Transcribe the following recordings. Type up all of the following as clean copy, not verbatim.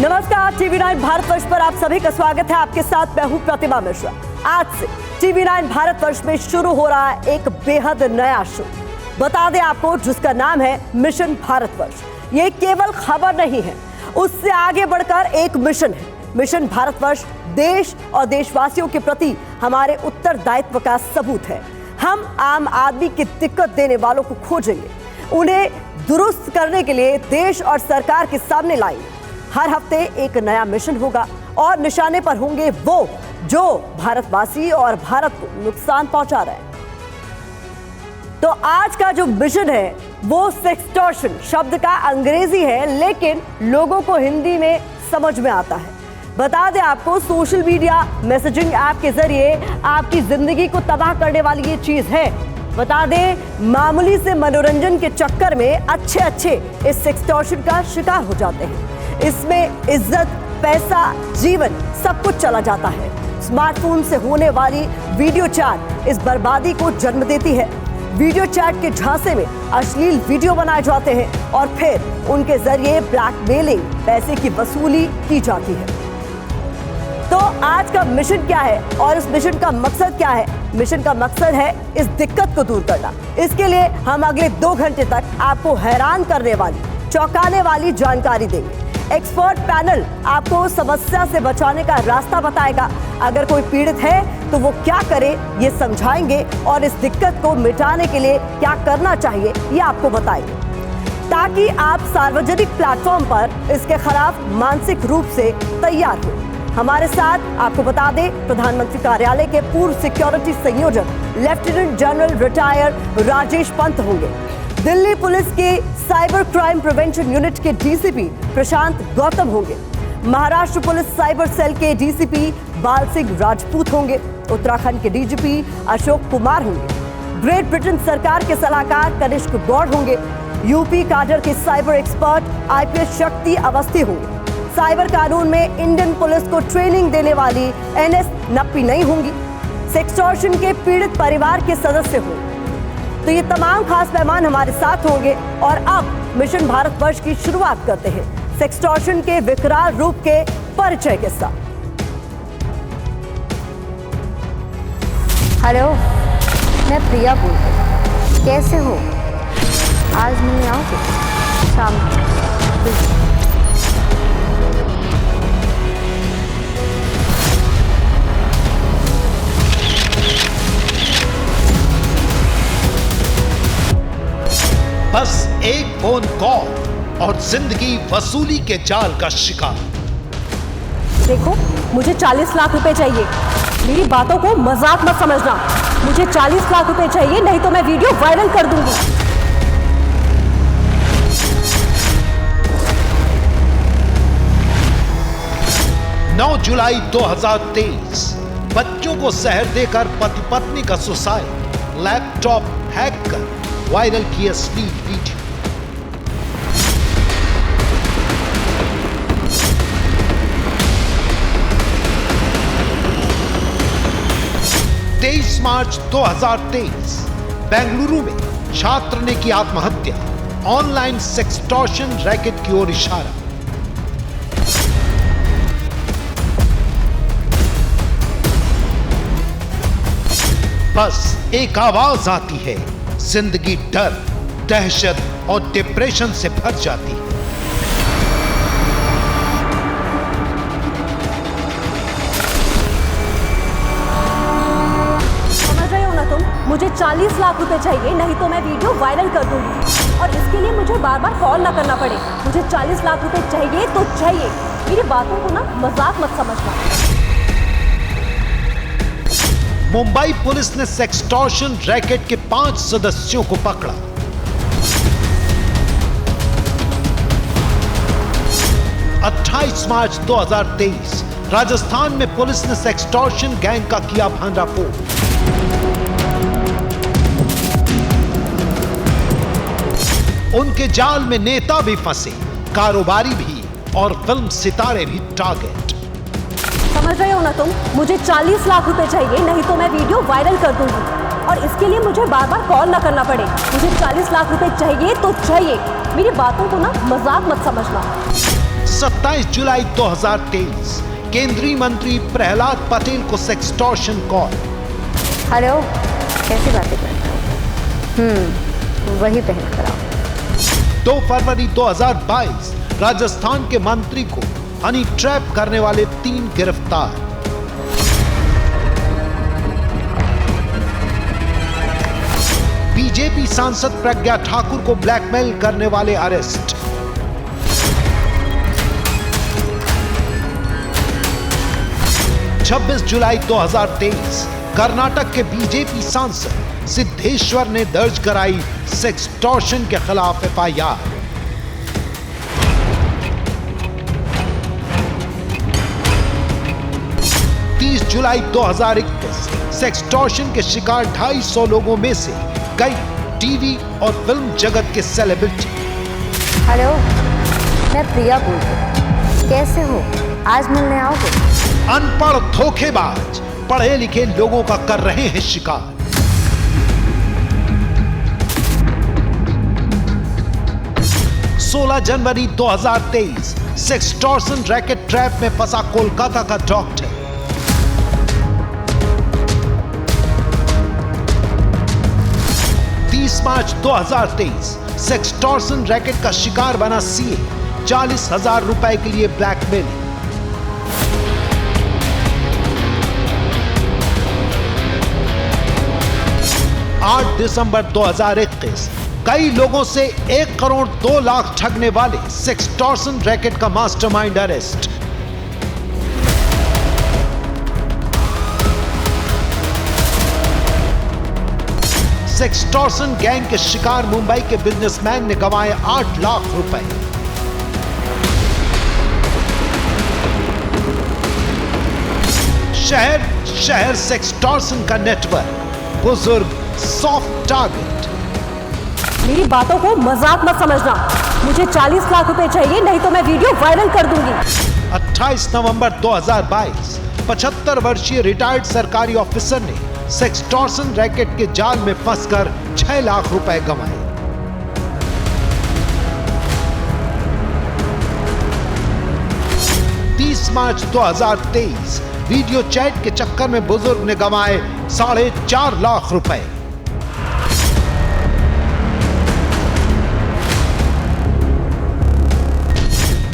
नमस्कार, टीवी 9 भारतवर्ष पर आप सभी का स्वागत है। आपके साथ मैं हूं प्रतिमा मिश्रा। आज से टीवी 9 भारतवर्ष में शुरू हो रहा है एक बेहद नया शो। बता दें आपको, जिसका नाम है मिशन भारतवर्ष। ये केवल खबर नहीं है, उससे आगे बढ़कर एक मिशन है। मिशन भारतवर्ष देश और देशवासियों के प्रति हमारे उत्तरदायित्व का सबूत है। हम आम आदमी की दिक्कत देने वालों को खोजेंगे, उन्हें दुरुस्त करने के लिए देश और सरकार के सामने लाएंगे। हर हफ्ते एक नया मिशन होगा और निशाने पर होंगे वो जो भारतवासी और भारत को नुकसान पहुंचा रहे हैं। तो आज का जो मिशन है वो सेक्सटॉर्शन शब्द का अंग्रेजी है, लेकिन लोगों को हिंदी में समझ में आता है। बता दें आपको, सोशल मीडिया मैसेजिंग ऐप के जरिए आपकी जिंदगी को तबाह करने वाली ये चीज है। बता दें, मामूली से मनोरंजन के चक्कर में अच्छे इस सेक्सटॉर्शन का शिकार हो जाते हैं। इसमें इज्जत, पैसा, जीवन सब कुछ चला जाता है। स्मार्टफोन से होने वाली वीडियो चैट इस बर्बादी को जन्म देती है। वीडियो चैट के झांसे में अश्लील वीडियो बनाए जाते हैं और फिर उनके जरिए ब्लैकमेलिंग, पैसे की वसूली की जाती है। तो आज का मिशन क्या है और इस मिशन का मकसद क्या है? मिशन का मकसद है इस दिक्कत को दूर करना। इसके लिए हम अगले 2 घंटे तक आपको हैरान करने वाली, चौंकाने वाली जानकारी देंगे। एक्सपर्ट पैनल आपको समस्या से बचाने का रास्ता बताएगा। अगर कोई पीड़ित है तो वो क्या करे ये समझाएंगे और इस दिक्कत को मिटाने के लिए क्या करना चाहिए ये आपको बताएंगे, ताकि आप सार्वजनिक प्लेटफॉर्म पर इसके खिलाफ मानसिक रूप से तैयार हो। हमारे साथ आपको बता दें, प्रधानमंत्री कार्यालय के पूर्व सिक्योरिटी संयोजक lieutenant general retire Rajesh Pant होंगे। दिल्ली पुलिस के साइबर क्राइम प्रिवेंशन यूनिट के डीसीपी प्रशांत गौतम होंगे। महाराष्ट्र पुलिस साइबर सेल के डीसीपी बाल सिंह राजपूत होंगे। उत्तराखंड के डीजीपी अशोक कुमार होंगे। ग्रेट ब्रिटेन सरकार के सलाहकार कनिष्क गौड़ होंगे। यूपी काडर के साइबर एक्सपर्ट आईपीएस शक्ति अवस्थी होंगे। साइबर कानून में इंडियन पुलिस को ट्रेनिंग देने वाली एनएस नप्पी नहीं होंगी। सेक्सटॉर्शन के पीड़ित परिवार के सदस्य होंगे। तो ये तमाम खास मेहमान हमारे साथ होंगे और अब मिशन भारतवर्ष की शुरुआत करते हैं सेक्सटॉर्शन के विकराल रूप के परिचय के साथ। हेलो, मैं प्रिया बोल रही हूँ। कैसे हो? आज मिलने आओगे शाम को? बस एक फोन कॉल और जिंदगी वसूली के जाल का शिकार। देखो, मुझे 40 लाख रुपए चाहिए। मेरी बातों को मजाक मत समझना। मुझे 40 लाख रुपए चाहिए, नहीं तो मैं वीडियो वायरल कर दूंगी। 9 जुलाई 2023 बच्चों को जहर देकर पति पत्नी का सुसाइड, लैपटॉप हैक कर वायरल किया अश्लील वीडियो। तेईस मार्च 2023 बेंगलुरु में छात्र ने की आत्महत्या। ऑनलाइन सेक्सटॉर्शन रैकेट की ओर इशारा। बस एक आवाज आती है, जिंदगी डर, दहशत और डिप्रेशन से भर जाती है। समझ रहे हो ना तुम? मुझे 40 लाख रुपए चाहिए, नहीं तो मैं वीडियो वायरल कर दूंगी। और इसके लिए मुझे बार बार कॉल ना करना पड़े। मुझे 40 लाख रुपए चाहिए तो चाहिए। मेरी बातों को ना मजाक मत समझना। मुंबई पुलिस ने सेक्सटॉर्शन रैकेट के 5 सदस्यों को पकड़ा। मार्च 2023 राजस्थान में पुलिस ने सेक्सटॉर्शन गैंग का किया भंडाफोड़। उनके जाल में नेता भी फंसे, कारोबारी भी और फिल्म सितारे भी टारगेट। समझ रहे हो ना तुम? मुझे 40 लाख रुपए चाहिए, नहीं तो मैं वीडियो वायरल कर दूंगी। और इसके लिए मुझे बार बार कॉल ना करना पड़े। मुझे 40 लाख रुपए चाहिए तो चाहिए। मेरी बातों को ना मजाक मत समझना। 27 जुलाई 2023 केंद्रीय मंत्री प्रहलाद पटेल को सेक्सटॉर्शन कॉल। हेलो, कैसी बातें करते हो? वही पहन कर आओ। 2 फरवरी 2022 राजस्थान के मंत्री को हनी ट्रैप करने वाले 3 गिरफ्तार। बीजेपी सांसद प्रज्ञा ठाकुर को ब्लैकमेल करने वाले अरेस्ट। छब्बीस जुलाई 2023 कर्नाटक के बीजेपी सांसद सिद्धेश्वर ने दर्ज कराई सेक्सटॉर्शन के खिलाफ एफआईआर। जुलाई 2021 सेक्सटॉर्शन के शिकार 250 लोगों में से कई टीवी और फिल्म जगत के सेलिब्रिटी। हेलो, मैं प्रिया बोल रही हूँ। कैसे हो? आज मिलने आओगे? अनपढ़ धोखेबाज पढ़े लिखे लोगों का कर रहे हैं शिकार। जनवरी 2023 सेक्सटॉर्शन रैकेट ट्रैप में फंसा कोलकाता का डॉक्टर। 30 मार्च 2023 सेक्सटॉर्शन रैकेट का शिकार बना सीए, 40,000 रुपए के लिए ब्लैकमेलिंग। 8 दिसंबर 2021 कई लोगों से 1 करोड़ 2 लाख ठगने वाले सेक्सटॉर्शन रैकेट का मास्टरमाइंड अरेस्ट। सेक्सटॉर्शन गैंग के शिकार मुंबई के बिजनेसमैन ने गंवाए 8 लाख रुपए। शहर शहर सेक्सटॉर्शन का नेटवर्क, बुजुर्ग सॉफ्ट टारगेट। मेरी बातों को मजाक मत समझना। मुझे 40 लाख रुपए चाहिए, नहीं तो मैं वीडियो वायरल कर दूंगी। 28 नवंबर 2022 75 वर्षीय रिटायर्ड सरकारी ऑफिसर ने सेक्सटॉर्शन रैकेट के जाल में फंसकर 6 लाख रुपए गंवाए। मार्च 2023 वीडियो चैट के चक्कर में बुजुर्ग ने गंवाए 4.5 लाख रुपए।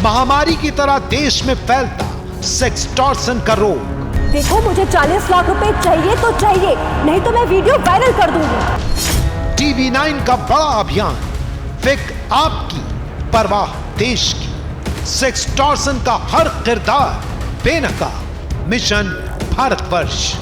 महामारी की तरह देश में फैलता सेक्सटॉर्शन का रोग। देखो, मुझे 40 लाख रुपए चाहिए तो चाहिए, नहीं तो मैं वीडियो वायरल कर दूंगी। TV9 का बड़ा अभियान, फिक्र आपकी, परवाह देश की। सेक्सटॉर्शन का हर किरदार बेनकाब, मिशन भारतवर्ष।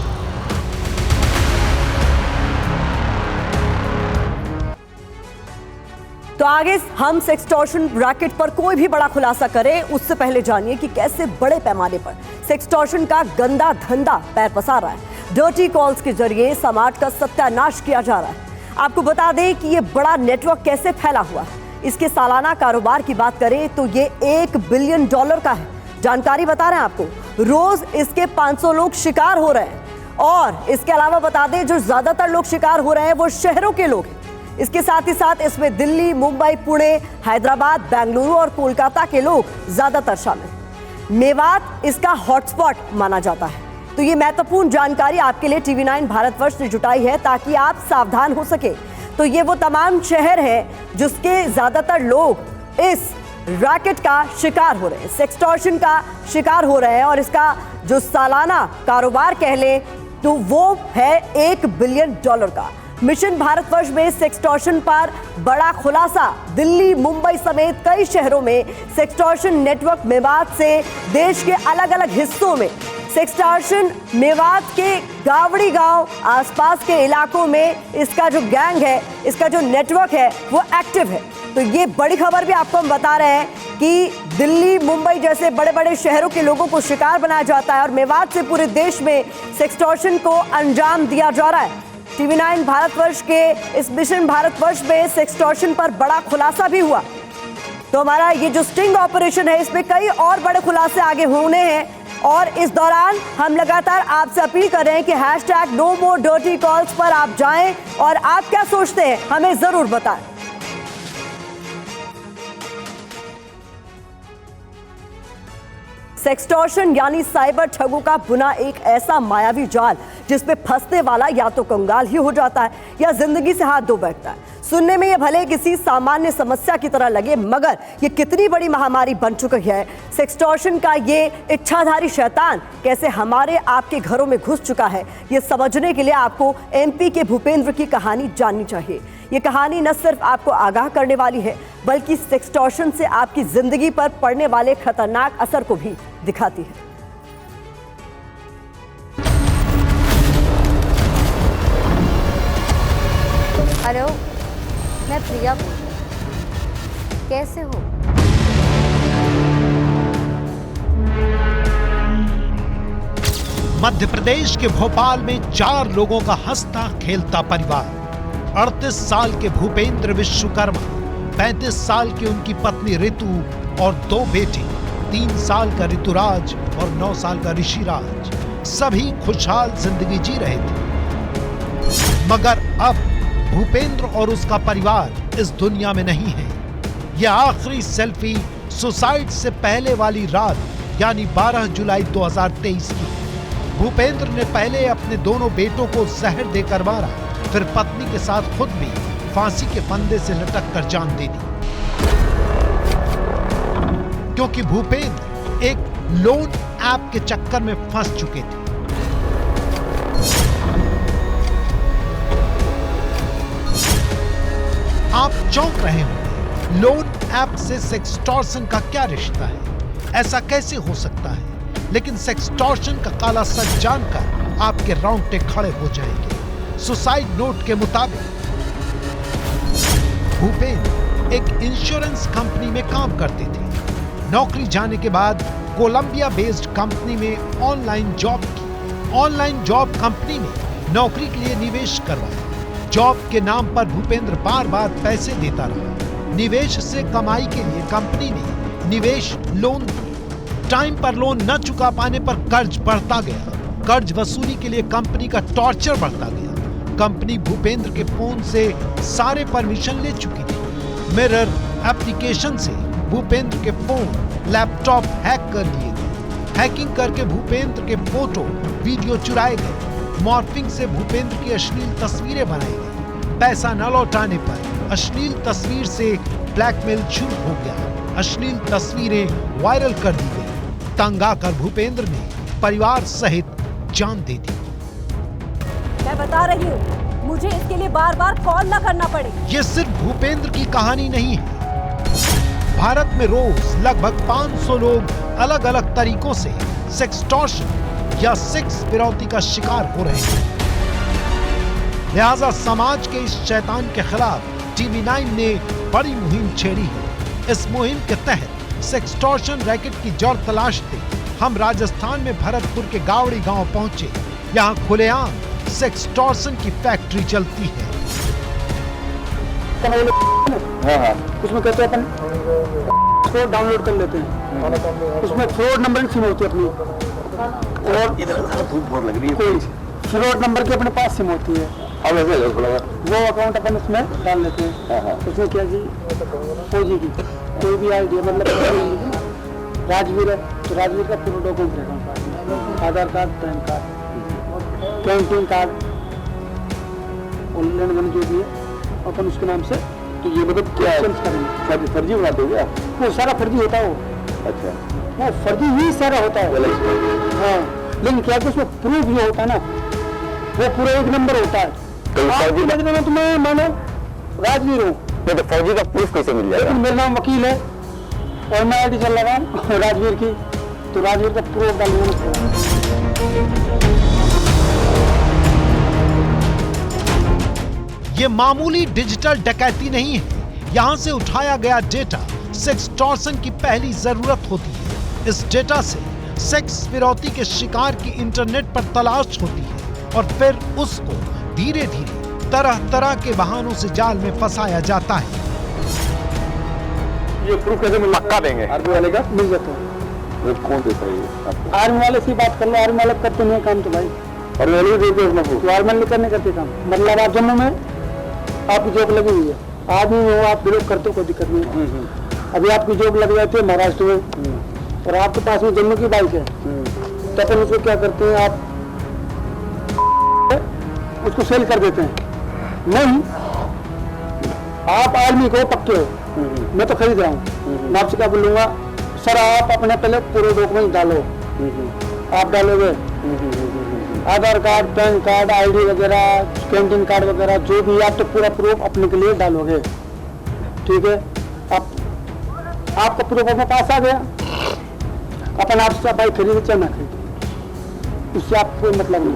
तो आगे हम सेक्सटॉर्शन रैकेट पर कोई भी बड़ा खुलासा करें उससे पहले जानिए कि कैसे बड़े पैमाने पर सेक्सटॉर्शन का गंदा धंधा पैर पसार रहा है। डर्टी कॉल्स के जरिए समाज का सत्यानाश किया जा रहा है। आपको बता दें कि ये बड़ा नेटवर्क कैसे फैला हुआ है। इसके सालाना कारोबार की बात करें तो ये $1 बिलियन का है। जानकारी बता रहे हैं आपको, रोज इसके 500 लोग शिकार हो रहे हैं। और इसके अलावा बता दें, जो ज्यादातर लोग शिकार हो रहे हैं वो शहरों के लोग हैं। इसके साथ ही साथ इसमें दिल्ली, मुंबई, पुणे, हैदराबाद, बेंगलुरु और कोलकाता के लोग ज्यादातर शामिल। मेवात इसका हॉटस्पॉट माना जाता है। तो ये महत्वपूर्ण जानकारी आपके लिए TV9 भारतवर्ष ने जुटाई है ताकि आप सावधान हो सके। तो ये वो तमाम शहर हैं जिसके ज्यादातर लोग इस रैकेट का शिकार हो रहे हैं, सेक्सटॉर्शन का शिकार हो रहे हैं। और इसका जो सालाना कारोबार कह ले तो वो है $1 बिलियन का। मिशन भारतवर्ष में सेक्सटॉर्शन पर बड़ा खुलासा। दिल्ली, मुंबई समेत कई शहरों में सेक्सटॉर्शन नेटवर्क मेवात से देश के अलग अलग हिस्सों में सेक्सटॉर्शन मेवात के गावड़ी गांव आसपास के इलाकों में इसका जो गैंग है, इसका जो नेटवर्क है वो एक्टिव है। तो ये बड़ी खबर भी आपको हम बता रहे हैं कि दिल्ली, मुंबई जैसे बड़े बड़े शहरों के लोगों को शिकार बनाया जाता है और मेवात से पूरे देश में सेक्सटॉर्शन को अंजाम दिया जा रहा है। TV9 भारतवर्ष के इस मिशन भारतवर्ष में सेक्सटॉर्शन पर बड़ा खुलासा भी हुआ। तो हमारा ये जो स्टिंग ऑपरेशन है इसमें कई और बड़े खुलासे आगे होने हैं। और इस दौरान हम लगातार आपसे अपील कर रहे हैं कि #NoMoreDirtyCalls पर आप जाएं और आप क्या सोचते हैं हमें जरूर बताएं। सेक्सटॉर्शन यानी साइबर ठगों का बुना एक ऐसा मायावी जाल जिसमें फंसने वाला या तो कंगाल ही हो जाता है या जिंदगी से हाथ धो बैठता है। सुनने में ये भले किसी सामान्य समस्या की तरह लगे, मगर ये कितनी बड़ी महामारी बन चुकी है। सेक्सटॉर्शन का ये इच्छाधारी शैतान कैसे हमारे आपके घरों में घुस चुका है, ये समझने के लिए आपको एमपी के भूपेंद्र की कहानी जाननी चाहिए। ये कहानी न सिर्फ आपको आगाह करने वाली है, बल्कि सेक्सटॉर्शन से आपकी जिंदगी पर पड़ने वाले खतरनाक असर को भी दिखाती है। हेलो, मैं प्रिया बोल रही हूँ। कैसे हो? मध्य प्रदेश के भोपाल में 4 लोगों का हंसता खेलता परिवार। 38 साल के भूपेंद्र विश्वकर्मा, 35 साल की उनकी पत्नी ऋतु और 2 बेटे, 3 साल का ऋतुराज और 9 साल का ऋषिराज। सभी खुशहाल जिंदगी जी रहे थे, मगर अब भूपेंद्र और उसका परिवार इस दुनिया में नहीं है। यह आखिरी सेल्फी सुसाइड से पहले वाली रात यानी 12 जुलाई 2023 की। भूपेंद्र ने पहले अपने दोनों बेटों को जहर देकर मारा, फिर पत्नी के साथ खुद भी फांसी के फंदे से लटक कर जान दे दी, क्योंकि भूपेंद्र एक लोन ऐप के चक्कर में फंस चुके थे। आप चौंक रहे होंगे, लोन ऐप से सेक्सटॉर्शन का क्या रिश्ता है, ऐसा कैसे हो सकता है? लेकिन सेक्सटॉर्शन का काला सच जानकर आपके रोंगटे खड़े हो जाएंगे। सुसाइड नोट के मुताबिक भूपेंद्र एक इंश्योरेंस कंपनी में काम करते थे। नौकरी जाने के बाद कोलंबिया बेस्ड कंपनी में ऑनलाइन जॉब की। ऑनलाइन जॉब कंपनी में नौकरी के लिए निवेश करवाया। जॉब के नाम पर भूपेंद्र बार बार पैसे देता रहा। निवेश से कमाई के लिए कंपनी ने निवेश लोन दिए। टाइम पर लोन न चुका पाने पर कर्ज बढ़ता गया। कर्ज वसूली के लिए कंपनी का टॉर्चर बढ़ता गया। कंपनी भूपेंद्र के फोन से सारे परमिशन ले चुकी थी। मिरर एप्लीकेशन से भूपेंद्र के फोन, लैपटॉप हैक कर लिए गए। हैकिंग करके भूपेंद्र के फोटो, वीडियो चुराए गए। मॉर्फिंग से भूपेंद्र की अश्लील तस्वीरें बनाई गई। पैसा न लौटाने पर अश्लील तस्वीर से ब्लैकमेल शुरू हो गया। अश्लील तस्वीरें वायरल कर दी गई। तंग आकर भूपेंद्र ने परिवार सहित जान दे दी। मैं बता रही हूँ, मुझे इसके लिए बार बार कॉल न करना पड़े। ये सिर्फ भूपेंद्र की कहानी नहीं है। भारत में रोज लगभग 500 लोग अलग अलग तरीकों से सेक्सटॉर्शन या सेक्स फिरौती का शिकार हो रहे हैं। लिहाजा समाज के इस शैतान के खिलाफ TV9 ने बड़ी मुहिम छेड़ी है। इस मुहिम के तहत सेक्सटॉर्शन रैकेट की जड़ तलाशते हम राजस्थान में भरतपुर के गावड़ी गांव पहुंचे। यहाँ खुलेआम सेक्सटॉर्शन की फैक्ट्री चलती है। हाँ, उसमें कहते हैं अपन कोड डाउनलोड कर लेते हैं। उसमें फ्रॉड नंबर की सिम होती है अपनी, और इधर धूप बहुत लग रही है। कोई फ्रॉड नंबर की अपने पास सिम होती है। अब ऐसे वो अकाउंट अपन उसमें डाल लेते हैं। उसमें क्या जी, फौजी की कोई भी आईडी, मतलब राजवीर है तो राजवीर का पूरा डॉक्यूमेंट रहेगा, Aadhaar card, pan card, canteen card, online बन जो भी है अपन उसके नाम से। तो ये मतलब क्या करेंगे, फर्जी बना दोगे? वो सारा फर्जी होता है। वो अच्छा, वो फर्जी ही सारा होता है। हाँ, लेकिन क्या कि उसमें प्रूफ जो होता है ना, वो पूरा एक नंबर होता है। फर्जी बदले में तुम्हें मानो राजवीर हूँ, तो फर्जी का प्रूफ कैसे मिल जाएगा? मेरा नाम वकील है और मैं आईडी चल रहा हूँ राजवीर की, तो राजवीर का प्रूफ डालना। ये मामूली डिजिटल डकैती नहीं है। यहाँ से उठाया गया डेटा सेक्सटॉर्शन की पहली जरूरत होती है। इस डेटा से सेक्स फिरौती के शिकार की इंटरनेट पर तलाश होती है और फिर उसको धीरे धीरे तरह तरह के बहानों से जाल में फंसाया जाता है। ये प्रूफ कैसे मिल पक्का देंगे? आर्मी वाले का मिल जाता है। कौन देता है ये? आर्मी वाले से बात कर लो। आर्मी वाले करते नहीं काम तो भाई, और वाले भी देते हैं। तो आर्मी वाले करने करते काम, मतलब आप जम्मू में आपकी जॉब लगी हुई है, आदमी हो आप विरोध करते हो, कोई दिक्कत नहीं। अभी आपकी जॉब लग जाती है महाराष्ट्र में, और आपके पास में जम्मू की बाइक है तो अपन उसको क्या करते हैं, आप उसको सेल कर देते हैं। नहीं, आप आदमी को पक्के हो, मैं तो खरीद रहा हूँ, मैं आपसे क्या बोलूँगा, सर आप अपने पहले पूरे डॉक्यूमेंट डालो। आप डालोगे आधार कार्ड, पैन कार्ड, आईडी वगैरह, कैंटीन कार्ड वगैरह जो भी आप तो पूरा प्रूफ अपने के लिए डालोगे, ठीक है। आपका प्रूफ अपने पास आ गया, अपन आपसे बाइक खरीदे चाहे ना खरीदे, उससे आपको मतलब नहीं।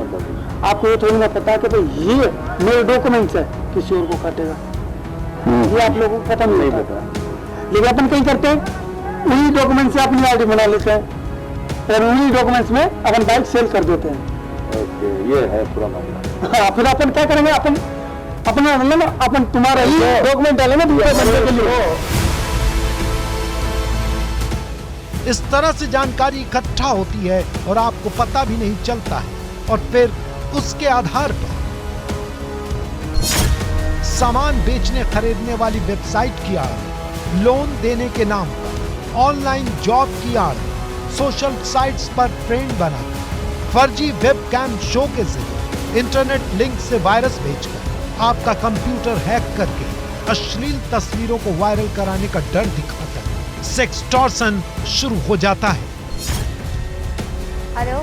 आपको ये थोड़ी ना पता कि भाई ये मेरे डॉक्यूमेंट्स है, किसी और को काटेगा, ये आप लोगों को पता नहीं पता। लेकिन अपन कहीं करते हैं, उन्हीं डॉक्यूमेंट से अपनी आईडी बना लेते हैं और उन्हीं डॉक्यूमेंट्स में अपन बाइक सेल कर देते हैं। ओके, ये है पूरा मामला। हाँ, फिर अपन क्या करेंगे, अपन अपना मतलब अपन तुम्हारा ही डॉक्यूमेंट डालेंगे दूसरे बंदे के लिए। इस तरह से जानकारी इकट्ठा होती है और आपको पता भी नहीं चलता है, और फिर उसके आधार पर सामान बेचने खरीदने वाली वेबसाइट की आड़, लोन देने के नाम पर ऑनलाइन जॉब की आड़, सोशल साइट्स पर ट्रेंड बनाकर, फर्जी वेबकैम शो के जरिए इंटरनेट लिंक से वायरस भेजकर आपका कंप्यूटर हैक करके अश्लील तस्वीरों को वायरल कराने का डर दिखाकर सेक्सटॉर्शन शुरू हो जाता है। हेलो,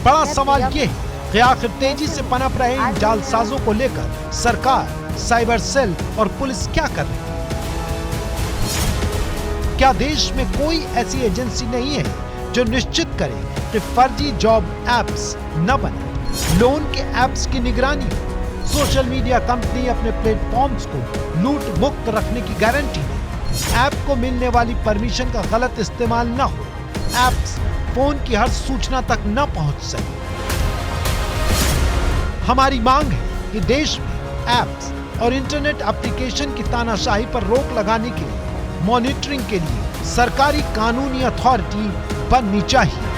बड़ा सवाल ये है कि आखिर तेजी से पनप रहे इन जालसाजों को लेकर सरकार, साइबर सेल और पुलिस क्या कर रही है? क्या देश में कोई ऐसी एजेंसी नहीं है जो निश्चित करे कि फर्जी जॉब एप्स न बने, लोन के एप्स की निगरानी, सोशल मीडिया कंपनी अपने प्लेटफॉर्म्स को लूट मुक्त रखने की गारंटी दे, ऐप को मिलने वाली परमिशन का गलत इस्तेमाल न हो, एप्स फोन की हर सूचना तक न पहुंच सके। हमारी मांग है कि देश में एप्स और इंटरनेट एप्लीकेशन की तानाशाही पर रोक लगाने के लिए मॉनिटरिंग के लिए सरकारी कानूनी अथॉरिटी बननी चाहिए।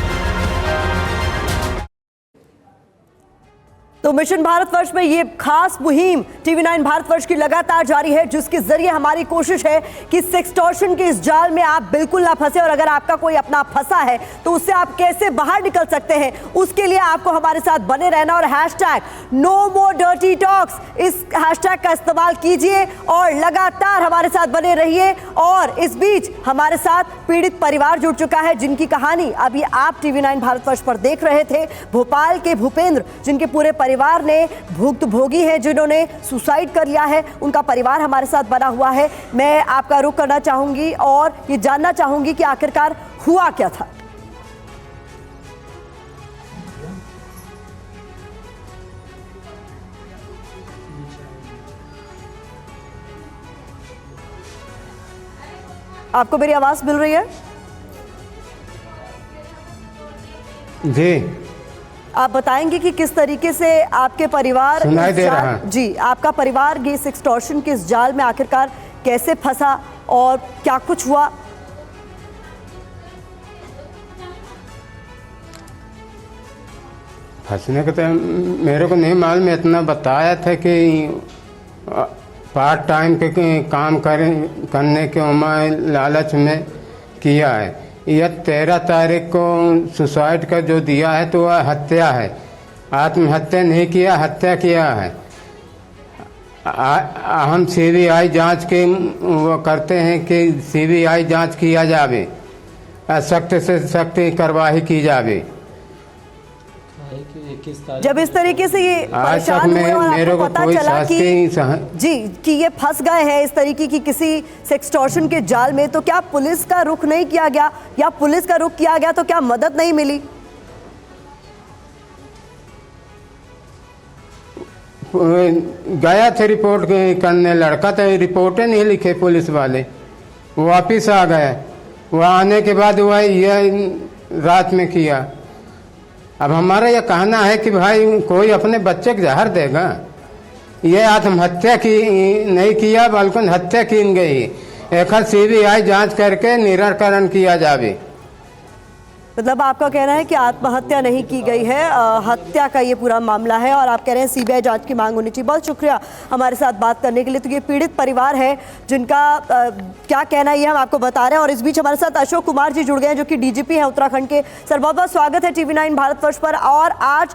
तो मिशन भारतवर्ष में ये खास मुहिम टीवी 9 भारतवर्ष की लगातार जारी है, जिसके जरिए हमारी कोशिश है कि सेक्सटॉर्शन के इस जाल में आप बिल्कुल ना फंसे, और अगर आपका कोई अपना फंसा है तो उससे आप कैसे बाहर निकल सकते हैं, उसके लिए आपको हमारे साथ बने रहना और #NoMoreDirtyTalks इस हैशटैग का इस्तेमाल कीजिए और लगातार हमारे साथ बने रहिए। और इस बीच हमारे साथ पीड़ित परिवार जुड़ चुका है, जिनकी कहानी अभी आप टीवी 9 भारतवर्ष पर देख रहे थे। भोपाल के भूपेंद्र, जिनके पूरे परिवार ने भुक्तभोगी है, जिन्होंने सुसाइड कर लिया है, उनका परिवार हमारे साथ बना हुआ है। मैं आपका रुख करना चाहूंगी और ये जानना चाहूंगी कि आखिरकार हुआ क्या था। आपको मेरी आवाज मिल रही है? जी, आप बताएंगे कि किस तरीके से आपके परिवार सुनाई दे रहा है। जी, आपका परिवार ये सेक्सटॉर्शन के इस जाल में आखिरकार कैसे फंसा और क्या कुछ हुआ? फंसने का तो मेरे को नहीं मालूम, इतना बताया था कि पार्ट टाइम के काम करने के लालच में किया है। यह 13 तारीख को सुसाइड का जो दिया है तो वह हत्या है, आत्महत्या नहीं किया, हत्या किया है। हम CBI जांच के वो करते हैं कि CBI जांच किया जावे, सख्त से सख्त कार्रवाई की जावे। जब इस तरीके से ये आज तक परेशान हुए और मेरे आपको को पता कोई चला कि जी कि ये फंस गए हैं इस तरीके की किसी सेक्सटॉर्शन के जाल में, तो क्या पुलिस का रुख नहीं किया गया, या पुलिस का रुख किया गया तो क्या मदद नहीं मिली? गया थे रिपोर्ट करने, लड़का तो रिपोर्टें नहीं लिखे पुलिस वाले, वापिस आ गए। वह आने के बाद वह यह रात में किया। अब हमारा यह कहना है कि भाई कोई अपने बच्चे को जहर देगा? ये आत्महत्या की नहीं किया बल्कि हत्या की गई। एक CBI जांच करके निराकरण किया जावे। मतलब आपका कहना है कि आत्महत्या नहीं की गई है, हत्या का ये पूरा मामला है और आप कह रहे हैं सीबीआई जांच की मांग होनी चाहिए। बहुत शुक्रिया हमारे साथ बात करने के लिए। तो ये पीड़ित परिवार है जिनका क्या कहना है ये हम आपको बता रहे हैं। और इस बीच हमारे साथ अशोक कुमार जी जुड़ गए हैं जो कि डीजीपी हैं उत्तराखंड के। सर बहुत बहुत स्वागत है TV9 भारतवर्ष पर। और आज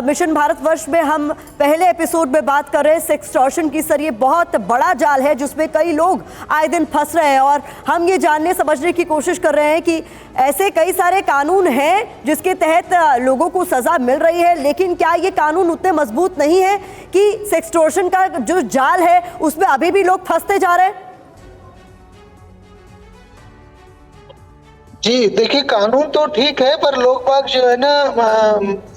मिशन भारतवर्ष में हम पहले एपिसोड में बात कर रहे हैं सेक्सटॉर्शन की। सर ये बहुत बड़ा जाल है जिसमें कई लोग आए दिन फंस रहे हैं और हम ये जानने समझने की कोशिश कर रहे हैं कि ऐसे कई सारे कानून हैं जिसके तहत लोगों को सजा मिल रही है, लेकिन क्या ये कानून उतने मजबूत नहीं है कि सेक्सटॉर्शन का जो जाल है उसमें अभी भी लोग फंसते जा रहे हैं? जी देखिए, कानून तो ठीक है पर लोग बाग जो है ना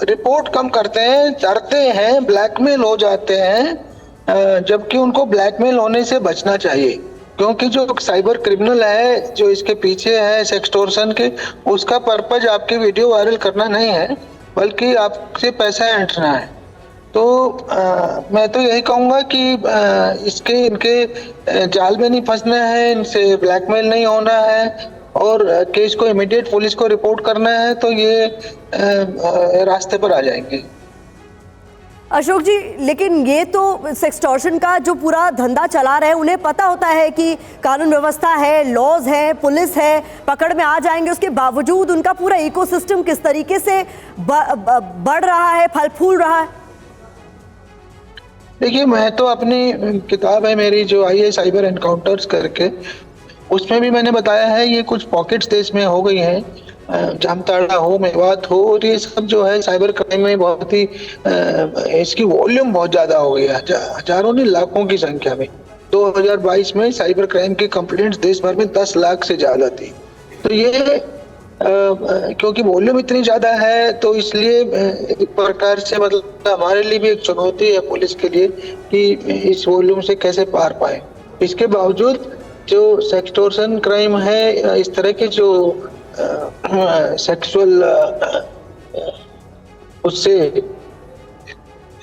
रिपोर्ट कम करते हैं, डरते हैं, ब्लैकमेल हो जाते हैं, जबकि उनको ब्लैकमेल होने से बचना चाहिए। क्योंकि जो साइबर क्रिमिनल है जो इसके पीछे है सेक्सटॉर्शन के, उसका पर्पज आपकी वीडियो वायरल करना नहीं है बल्कि आपसे पैसा ऐंठना है। तो मैं तो यही कहूँगा कि इनके जाल में नहीं फंसना है, इनसे ब्लैकमेल नहीं होना है और केस को इमीडिएट पुलिस को रिपोर्ट करना है, तो ये रास्ते पर आ जाएंगे। अशोक जी, लेकिन ये तो सेक्सटॉर्शन का जो पूरा धंधा चला रहे हैं उन्हें पता होता है कि कानून व्यवस्था है, लॉज है, पुलिस है, पकड़ में आ जाएंगे। उसके बावजूद उनका पूरा इकोसिस्टम किस तरीके से बढ़ रहा है, फल फूल रहा है? देखिए, मैं तो अपनी किताब है मेरी जो आई है साइबर एनकाउंटर्स करके, उसमें भी मैंने बताया है ये कुछ पॉकेट्स देश में हो गई हैं, जामताड़ा हो, मेवात हो, और ये सब जो है साइबर क्राइम में बहुत ही इसकी वॉल्यूम बहुत ज्यादा हो गया, हजारों नहीं लाखों की संख्या में। 2022 में साइबर क्राइम की कंप्लेंट्स देश भर में 10 लाख से ज्यादा थी। तो ये क्योंकि वॉल्यूम इतनी ज्यादा है तो इसलिए एक प्रकार से मतलब हमारे लिए भी एक चुनौती है पुलिस के लिए कि इस वॉल्यूम से कैसे पार पाए। इसके बावजूद जो सेक्सटॉर्शन क्राइम है, इस तरह के जो सेक्सुअल उससे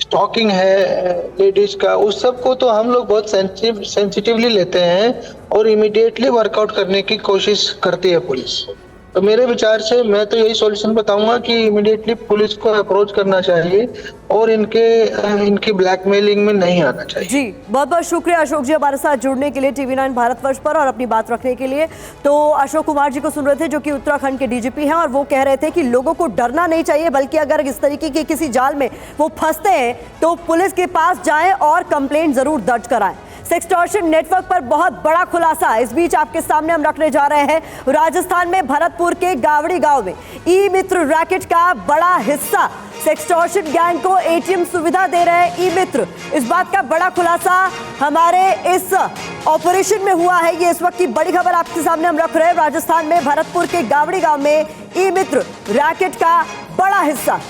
स्टॉकिंग है लेडीज का, उस सब को तो हम लोग बहुत सेंसिटिवली लेते हैं और इमीडिएटली वर्कआउट करने की कोशिश करती है पुलिस। तो मेरे विचार से मैं तो यही सॉल्यूशन बताऊंगा कि इमीडिएटली पुलिस को अप्रोच करना चाहिए और इनकी ब्लैकमेलिंग में नहीं आना चाहिए। जी बहुत बहुत शुक्रिया अशोक जी हमारे साथ जुड़ने के लिए TV9 भारतवर्ष पर और अपनी बात रखने के लिए। तो अशोक कुमार जी को सुन रहे थे जो कि उत्तराखंड के डीजीपी हैं और वो कह रहे थे कि लोगों को डरना नहीं चाहिए, बल्कि अगर इस तरीके के किसी जाल में वो फंसते हैं तो पुलिस के पास जाएं और कंप्लेंट जरूर दर्ज कराएं। सेक्सटॉर्शन नेटवर्क पर बहुत बड़ा खुलासा इस बीच आपके सामने हम रखने जा रहे हैं। राजस्थान में भरतपुर के गावड़ी गांव में ई मित्र रैकेट का बड़ा हिस्सा सेक्सटॉर्शन गैंग को ATM सुविधा दे रहे हैं ई मित्र। इस बात का बड़ा खुलासा हमारे इस ऑपरेशन में हुआ है। ये इस वक्त की बड़ी खबर आपके सामने हम रख रहे हैं। राजस्थान में भरतपुर के गावड़ी गांव में ई मित्र रैकेट का बड़ा हिस्सा।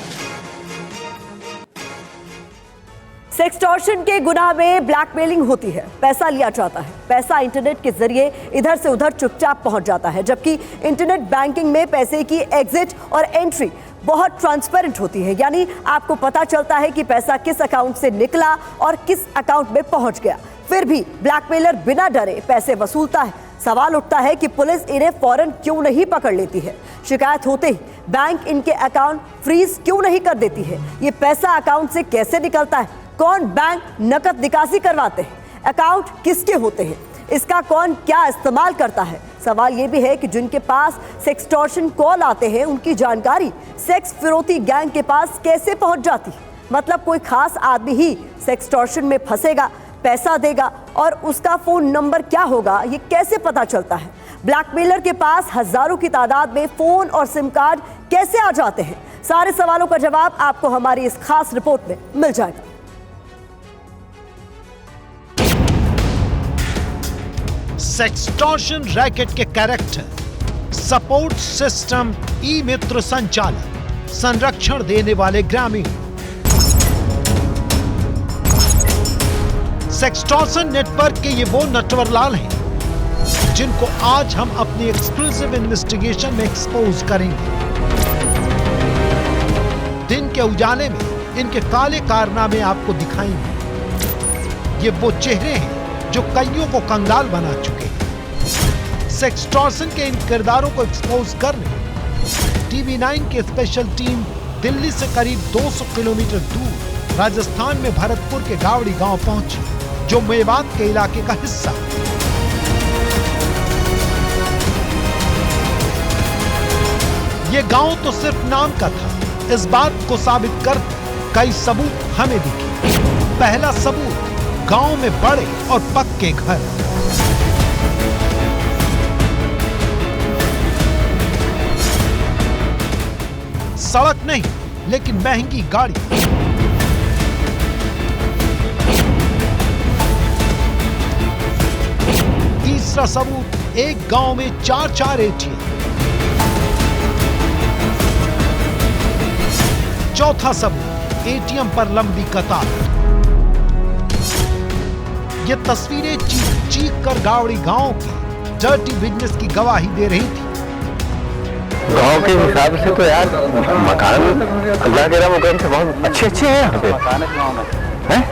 सेक्सटॉर्शन के गुनाह में ब्लैकमेलिंग होती है, पैसा लिया जाता है, पैसा इंटरनेट के जरिए इधर से उधर चुपचाप पहुंच जाता है, जबकि इंटरनेट बैंकिंग में पैसे की एग्जिट और एंट्री बहुत ट्रांसपेरेंट होती है, यानी आपको पता चलता है कि पैसा किस अकाउंट से निकला और किस अकाउंट में पहुंच गया। फिर भी ब्लैकमेलर बिना डरे पैसे वसूलता है। सवाल उठता है कि पुलिस इन्हें फौरन क्यों नहीं पकड़ लेती है? शिकायत होते ही बैंक इनके अकाउंट फ्रीज क्यों नहीं कर देती है? ये पैसा अकाउंट से कैसे निकलता है? कौन बैंक नकद निकासी करवाते हैं? अकाउंट किसके होते हैं? इसका कौन क्या इस्तेमाल करता है? सवाल यह भी है कि जिनके पास सेक्सटॉर्शन कॉल आते हैं उनकी जानकारी सेक्स फिरौती गैंग के पास कैसे पहुंच जाती है? मतलब कोई खास आदमी ही सेक्सटॉर्शन में फंसेगा, पैसा देगा और उसका फोन नंबर क्या होगा ये कैसे पता चलता है? ब्लैकमेलर के पास हजारों की तादाद में फोन और सिम कार्ड कैसे आ जाते हैं? सारे सवालों का जवाब आपको हमारी इस खास रिपोर्ट में मिल जाएगा। सेक्सटॉर्शन रैकेट के कैरेक्टर, सपोर्ट सिस्टम, ई मित्र संचालन, संरक्षण देने वाले ग्रामीण। सेक्सटॉर्शन नेटवर्क के ये वो नटवरलाल हैं जिनको आज हम अपनी एक्सक्लूसिव इन्वेस्टिगेशन में एक्सपोज करेंगे। दिन के उजाले में इनके काले कारनामे आपको दिखाएंगे। ये वो चेहरे हैं जो कईयों को कंगाल बना चुके हैं। सेक्सटॉर्शन के इन किरदारों को एक्सपोज करने TV9 की स्पेशल टीम दिल्ली से करीब 200 किलोमीटर दूर राजस्थान में भरतपुर के गावड़ी गांव पहुंची, जो मेवात के इलाके का हिस्सा है। ये गांव तो सिर्फ नाम का था। इस बात को साबित कर कई सबूत हमें दिखे। पहला सबूत, गांव में बड़े और पक्के घर। सड़क नहीं, लेकिन महंगी गाड़ी। तीसरा सबूत, एक गांव में 4 एटीएम। चौथा सबूत, एटीएम पर लंबी कतार। ये तस्वीरें चीख कर गावड़ी गांव की डर्टी बिजनेस की गवाही दे रही थी। गांव के हिसाब से तो यार मकान अल्लाह के रहम से बहुत अच्छे हैं यहाँ पे, हैं?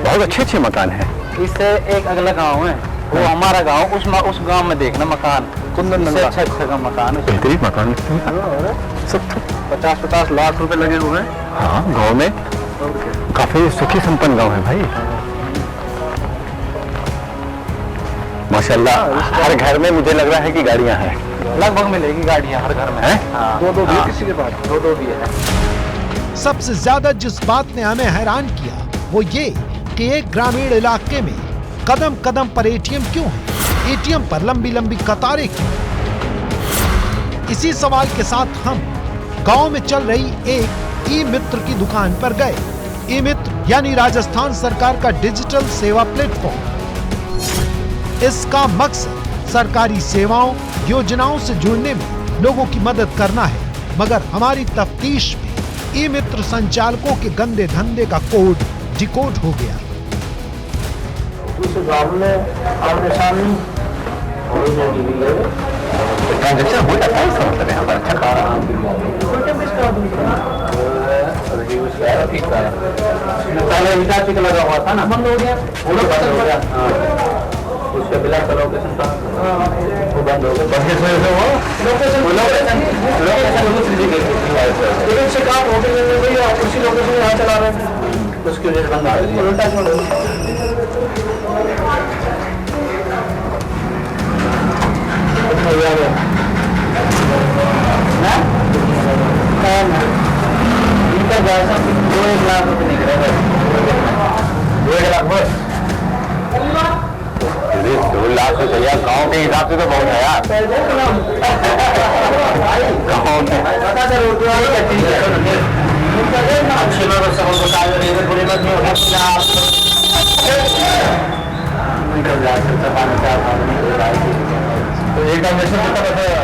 बहुत अच्छे मकान हैं। इससे एक अगला गांव है, वो हमारा गांव, उस गांव में देखना मकान कुंदन अच्छा का मकान है, बेहतरीन मकान सब 50-50 लाख रुपए लगे हुए हैं। हाँ, गांव में काफी सुखी संपन्न गांव है भाई, माशाल्लाह। हर घर में मुझे लग रहा है कि गाड़ियां हैं, लगभग मिलेगी गाड़ियां हर घर में है। दो भी किसी के पास दो भी है। सबसे ज्यादा जिस बात ने हमें हैरान किया वो ये कि एक ग्रामीण इलाके में कदम कदम पर एटीएम क्यों है? एटीएम पर लंबी लंबी कतारें क्यों? इसी सवाल के साथ हम गांव में चल रही एक ई मित्र की दुकान पर गए। ई मित्र यानी राजस्थान सरकार का डिजिटल सेवा प्लेटफॉर्म। इसका मकसद सरकारी सेवाओं, योजनाओं से जुड़ने में लोगों की मदद करना है, मगर हमारी तफ्तीश में ई मित्र संचालकों के गंदे धंधे का कोड डिकोड हो गया। ट्रांजेक्शन हो जाता है, इसका मतलब यहाँ पर अच्छा पहले हिसाब लगा हुआ था ना, बंद हो गया, बंद हो गया। उसका बिला का लोकेशन था, वो बंद हो गया। लोकेशन से काम होटल में भैया उसी लोकेशन में यहाँ चला रहे हैं, उसकी वजह से बंद हो गया। उल्टा क्यों इनका जैसा 2-1 लाख रुपये निकले, 2 लाख बस। 2 लाख रुपये यार गाँव के हिसाब से तो बहुत है यार। गाँव में अच्छे लोग तो एक ट्रांजेक्शन कितना बताया?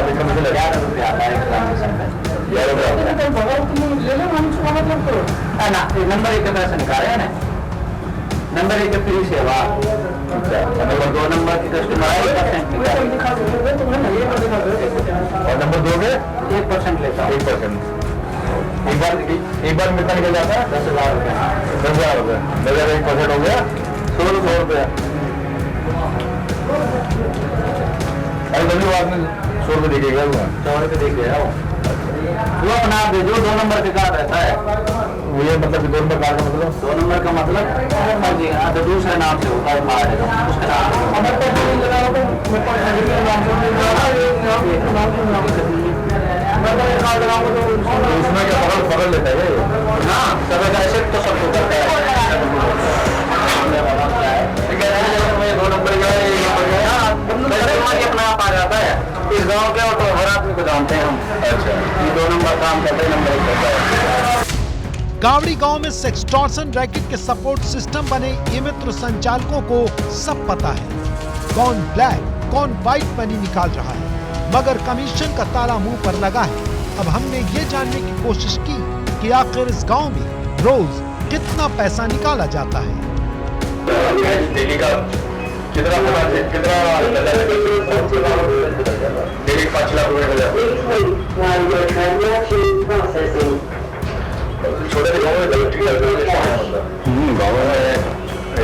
नंबर 1 का पैसा निकाले है ना, नंबर 1 फ्री सेवा, नंबर 2 नंबर की कस्टमर और नंबर 2 के 1% लेता है। 1%। एक बार कितना निकल जाता है? 10,000 रुपये। 10,000 रुपये। 1% हो गया 100 रुपया। अरे तभी वो आपने 100 रुपये देखेगा, 100 रुपये देख गया वो अपना दे जो 2 नंबर के कार्ड रहता है, वो ये मतलब 2 नंबर कार्ड का मतलब 2 नंबर का मतलब जी हाँ, तो दूसरे नाम से होता है कार्ड, उसके उसमें क्या पकड़ लेता है ना, सब ऐसे तो सबको करता है। 2 नंबर अपना आप आ जाता है इस गांव के, और तो हर आदमी को जानते हैं हम। अच्छा, ये 2 नंबर काम करते हैं, नंबर 1 करता है। गावड़ी गांव में सेक्सटॉर्शन रैकेट के सपोर्ट सिस्टम बने ई मित्र संचालकों को सब पता है कौन ब्लैक कौन व्हाइट मनी निकाल रहा है, मगर कमीशन का ताला मुंह पर लगा है। अब हमने ये जानने की कोशिश की कि आखिर इस गांव में रोज कितना पैसा निकाला जाता है। डेली का कितना डेली 5 लाख रुपए का छोटे गाँव में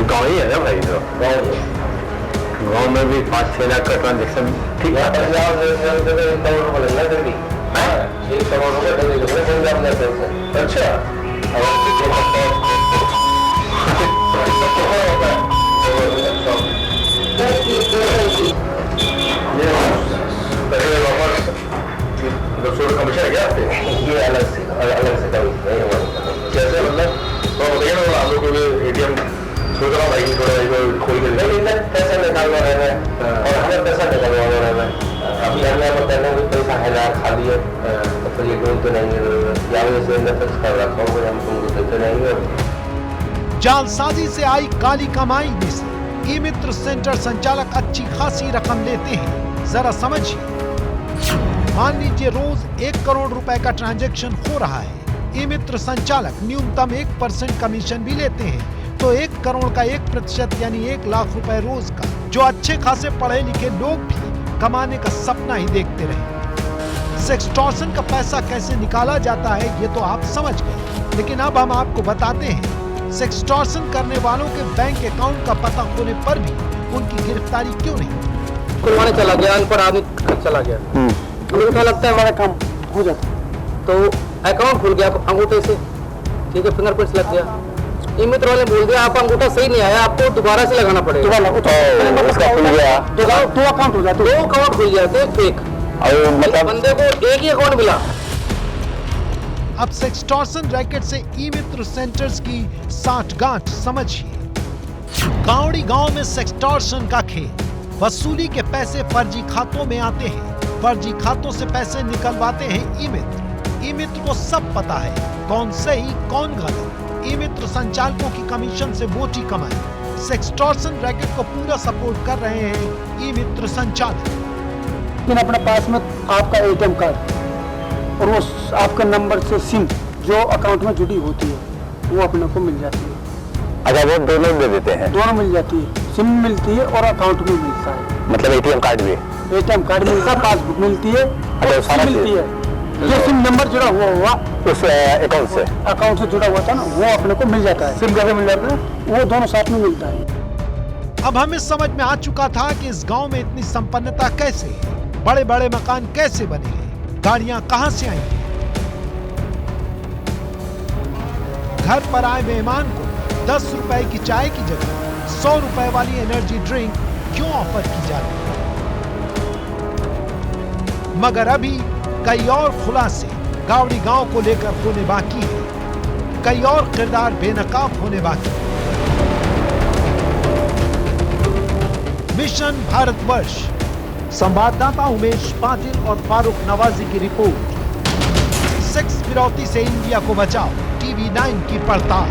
गाँव ही है ना भाई, तो गाँव में भी 5-6 लाख का ट्रांजेक्शन ठीक है। 1 करोड़ रुपए अच्छा कमीशन है क्या आपके? ये अलग से कैसे मतलब तो बताइए ना आप लोग को ATM सोच रहा हूँ भाई थोड़ा खोल के पैसा निकालना रहना है और हमें पैसा निकालवाना रहना है। अभी हमने यहाँ पर पहले भी पैसा है खाली है तो फिर ये ढूंढ तो नहीं या वैसे अंदर फिक्स कर रखा हूँ हम तुमको देते रहेंगे। जालसाजी से आई काली कमाई में से ई-मित्र सेंटर संचालक अच्छी खासी रकम लेते हैं, जरा समझिए। मान लीजिए रोज 1 करोड़ रुपए का ट्रांजैक्शन हो रहा है, ई-मित्र संचालक न्यूनतम 1% कमीशन भी लेते हैं, तो 1 करोड़ का 1% यानी 1 लाख रुपए रोज का, जो अच्छे खासे पढ़े लिखे लोग भी कमाने का सपना ही देखते रहे। सेक्सटॉर्शन का पैसा कैसे निकाला जाता है ये तो आप समझ गए, लेकिन अब हम आपको बताते हैं सेक्सटॉर्शन करने वालों के बैंक अकाउंट का पता होने पर भी उनकी गिरफ्तारी क्यों नहीं। खुलवाने चला गया, अनपढ़ आदमी चला गया, मुझे क्या लगता है हमारा काम हो जाता। तो अकाउंट खुल गया अंगूठे से, ठीक है, फिंगरप्रिंट्स लग गया। ई-मित्र वाले बोल दिया आप अंगूठा सही नहीं आया, आपको दोबारा से लगाना पड़ेगा। दो अकाउंट हो जाते, 2 अकाउंट खुल जाते फेक, मतलब बंदे को एक ही अकाउंट मिला। अब सेक्सटॉर्शन रैकेट से ई-मित्र सेंटर्स की साठगांठ समझिए। गांवड़ी गांव में सेक्सटॉर्शन का खेल, वसूली के पैसे फर्जी खातों में आते हैं, फर्जी खातों से पैसे निकलवाते हैं ई-मित्र। ई-मित्र को सब पता है कौन सही कौन गलत। ई-मित्र संचालकों की कमीशन से मोटी कमाई, सेक्सटॉर्शन रैकेट को पूरा सपोर्ट कर रहे हैं ई-मित्र संचालक। लेकिन अपने पास में आपका ATM कार्ड और वो आपके नंबर से सिम जो अकाउंट में जुड़ी होती है वो अपने को मिल जाती है। अच्छा वो दोनों दे देते हैं? दोनों मिल जाती है, सिम मिलती है और अकाउंट भी मिलता है। मतलब ATM कार्ड भी? ATM कार्ड मिलता है, पासबुक मिलती है, सारा मिलती है। ये सिम नंबर जुड़ा हुआ उस अकाउंट से जुड़ा हुआ था ना, वो अपने को मिल जाता है। सिम कैसे मिल जाता है? वो दोनों साथ में मिलता है। अब हमें समझ में आ चुका था कि इस गांव में इतनी संपन्नता कैसे है, बड़े बड़े मकान कैसे बने हैं, गाड़ियां कहां से आई हैं। घर पर आए मेहमान को 10 रुपए की चाय की जगह 100 रुपए वाली एनर्जी ड्रिंक क्यों ऑफर की जाती है। मगर अभी कई और खुलासे गावड़ी गांव को लेकर होने बाकी है, कई और किरदार बेनकाब होने बाकी है। मिशन भारतवर्ष, संवाददाता उमेश पाटिल और फारूक नवाजी की रिपोर्ट। सेक्स फिरौती से इंडिया को बचाओ, TV9 की पड़ताल।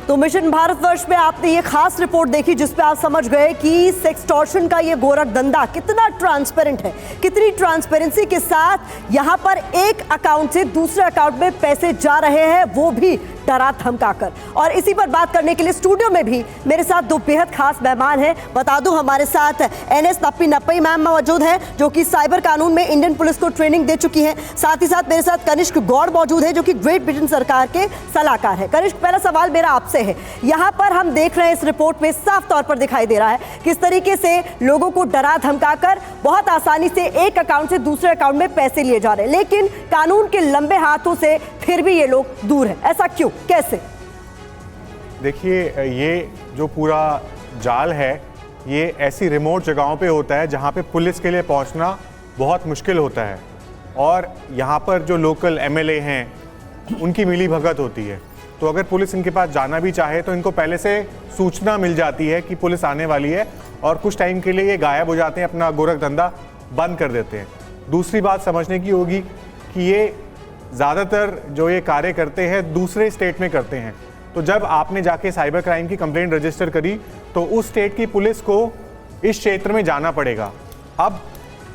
तो मिशन भारतवर्ष में आपने ये खास रिपोर्ट देखी जिसपे आप समझ गए कि सेक्सटॉर्शन का ये गोरख धंधा कितना ट्रांसपेरेंट है, कितनी ट्रांसपेरेंसी के साथ यहाँ पर एक अकाउंट से दूसरे अकाउंट में पैसे जा रहे हैं, वो भी डरा धमकाकर। और इसी पर बात करने के लिए स्टूडियो में भी मेरे साथ 2 बेहद खास मेहमान हैं। बता दूं हमारे साथ NS नप्पी नप्पई मैम मौजूद हैं जो कि साइबर कानून में इंडियन पुलिस को ट्रेनिंग दे चुकी हैं। साथ ही साथ मेरे साथ कनिष्क गौड़ मौजूद है जो कि ग्रेट ब्रिटेन सरकार के सलाहकार है। कनिष्क, पहला सवाल मेरा आपसे है, यहाँ पर हम देख रहे हैं इस रिपोर्ट में साफ तौर पर दिखाई दे रहा है किस तरीके से लोगों को डरा धमकाकर बहुत आसानी से एक अकाउंट से दूसरे अकाउंट में पैसे लिए जा रहे हैं, लेकिन कानून के लंबे हाथों से फिर भी ये लोग दूर हैं। ऐसा क्यों, कैसे? देखिए, ये जो पूरा जाल है ये ऐसी रिमोट जगहों पे होता है जहाँ पे पुलिस के लिए पहुँचना बहुत मुश्किल होता है, और यहाँ पर जो लोकल MLA हैं उनकी मिली भगत होती है। तो अगर पुलिस इनके पास जाना भी चाहे तो इनको पहले से सूचना मिल जाती है कि पुलिस आने वाली है, और कुछ टाइम के लिए ये गायब हो जाते हैं, अपना गोरख धंधा बंद कर देते हैं। दूसरी बात समझने की होगी कि ये ज़्यादातर जो ये कार्य करते हैं दूसरे स्टेट में करते हैं। तो जब आपने जाके साइबर क्राइम की कंप्लेंट रजिस्टर करी तो उस स्टेट की पुलिस को इस क्षेत्र में जाना पड़ेगा। अब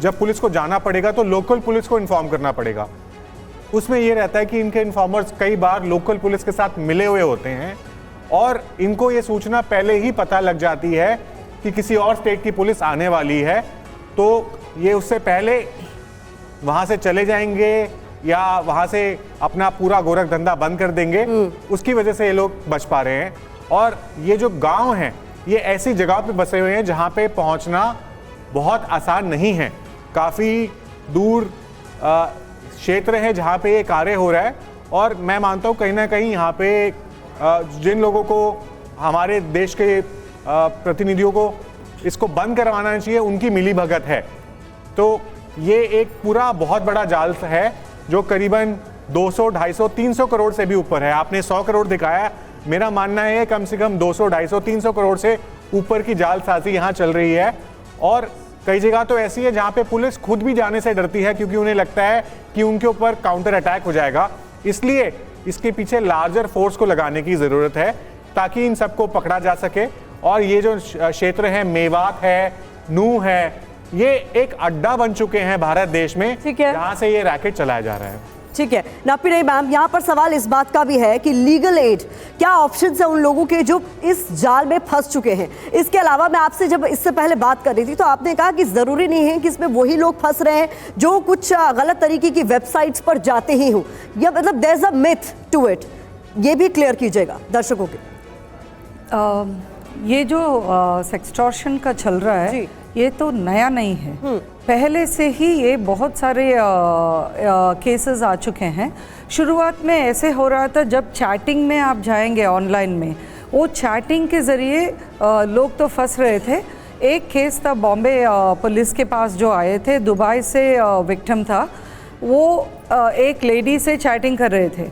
जब पुलिस को जाना पड़ेगा तो लोकल पुलिस को इन्फॉर्म करना पड़ेगा। उसमें ये रहता है कि इनके इन्फॉर्मर्स कई बार लोकल पुलिस के साथ मिले हुए होते हैं, और इनको ये सूचना पहले ही पता लग जाती है कि किसी और स्टेट की पुलिस आने वाली है, तो ये उससे पहले वहाँ से चले जाएंगे या वहाँ से अपना पूरा गोरख धंधा बंद कर देंगे। उसकी वजह से ये लोग बच पा रहे हैं। और ये जो गांव हैं ये ऐसी जगह पे बसे हुए हैं जहाँ पे पहुँचना बहुत आसान नहीं है। काफ़ी दूर क्षेत्र है जहाँ पे ये कार्य हो रहा है, और मैं मानता हूँ कहीं ना कहीं यहाँ पे जिन लोगों को, हमारे देश के प्रतिनिधियों को इसको बंद करवाना चाहिए, उनकी मिली भगत है। तो ये एक पूरा बहुत बड़ा जाल है जो करीबन 200, 250, 300 करोड़ से भी ऊपर है। आपने 100 करोड़ दिखाया, मेरा मानना है कम से कम 200, 250, 300 करोड़ से ऊपर की जालसाजी यहाँ चल रही है। और कई जगह तो ऐसी है जहाँ पे पुलिस खुद भी जाने से डरती है, क्योंकि उन्हें लगता है कि उनके ऊपर काउंटर अटैक हो जाएगा। इसलिए इसके पीछे लार्जर फोर्स को लगाने की ज़रूरत है ताकि इन सबको पकड़ा जा सके। और ये जो क्षेत्र है, मेवात है, नूह है, ये एक अड्डा बन चुके हैं भारत देश में, जहाँ से ये रैकेट चलाया जा रहा है। ठीक है नापी नहीं मैम, यहाँ पर सवाल इस बात का भी है कि लीगल एड क्या ऑप्शन है उन लोगों के जो इस जाल में फंस चुके हैं। इसके अलावा मैं आपसे जब इससे पहले बात कर रही थी तो आपने कहा कि जरूरी नहीं है कि इसमें वही लोग फंस रहे हैं जो कुछ गलत तरीके की वेबसाइट्स पर जाते ही हों, या मतलब there is a myth to it, ये भी क्लियर कीजिएगा दर्शकों के। ये जो सेक्सटॉर्शन का चल रहा है ये तो नया नहीं है, पहले से ही ये बहुत सारे केसेस आ चुके हैं। शुरुआत में ऐसे हो रहा था जब चैटिंग में आप जाएंगे ऑनलाइन में, वो चैटिंग के ज़रिए लोग तो फंस रहे थे। एक केस था बॉम्बे पुलिस के पास जो आए थे, दुबई से विक्टिम था, वो एक लेडी से चैटिंग कर रहे थे,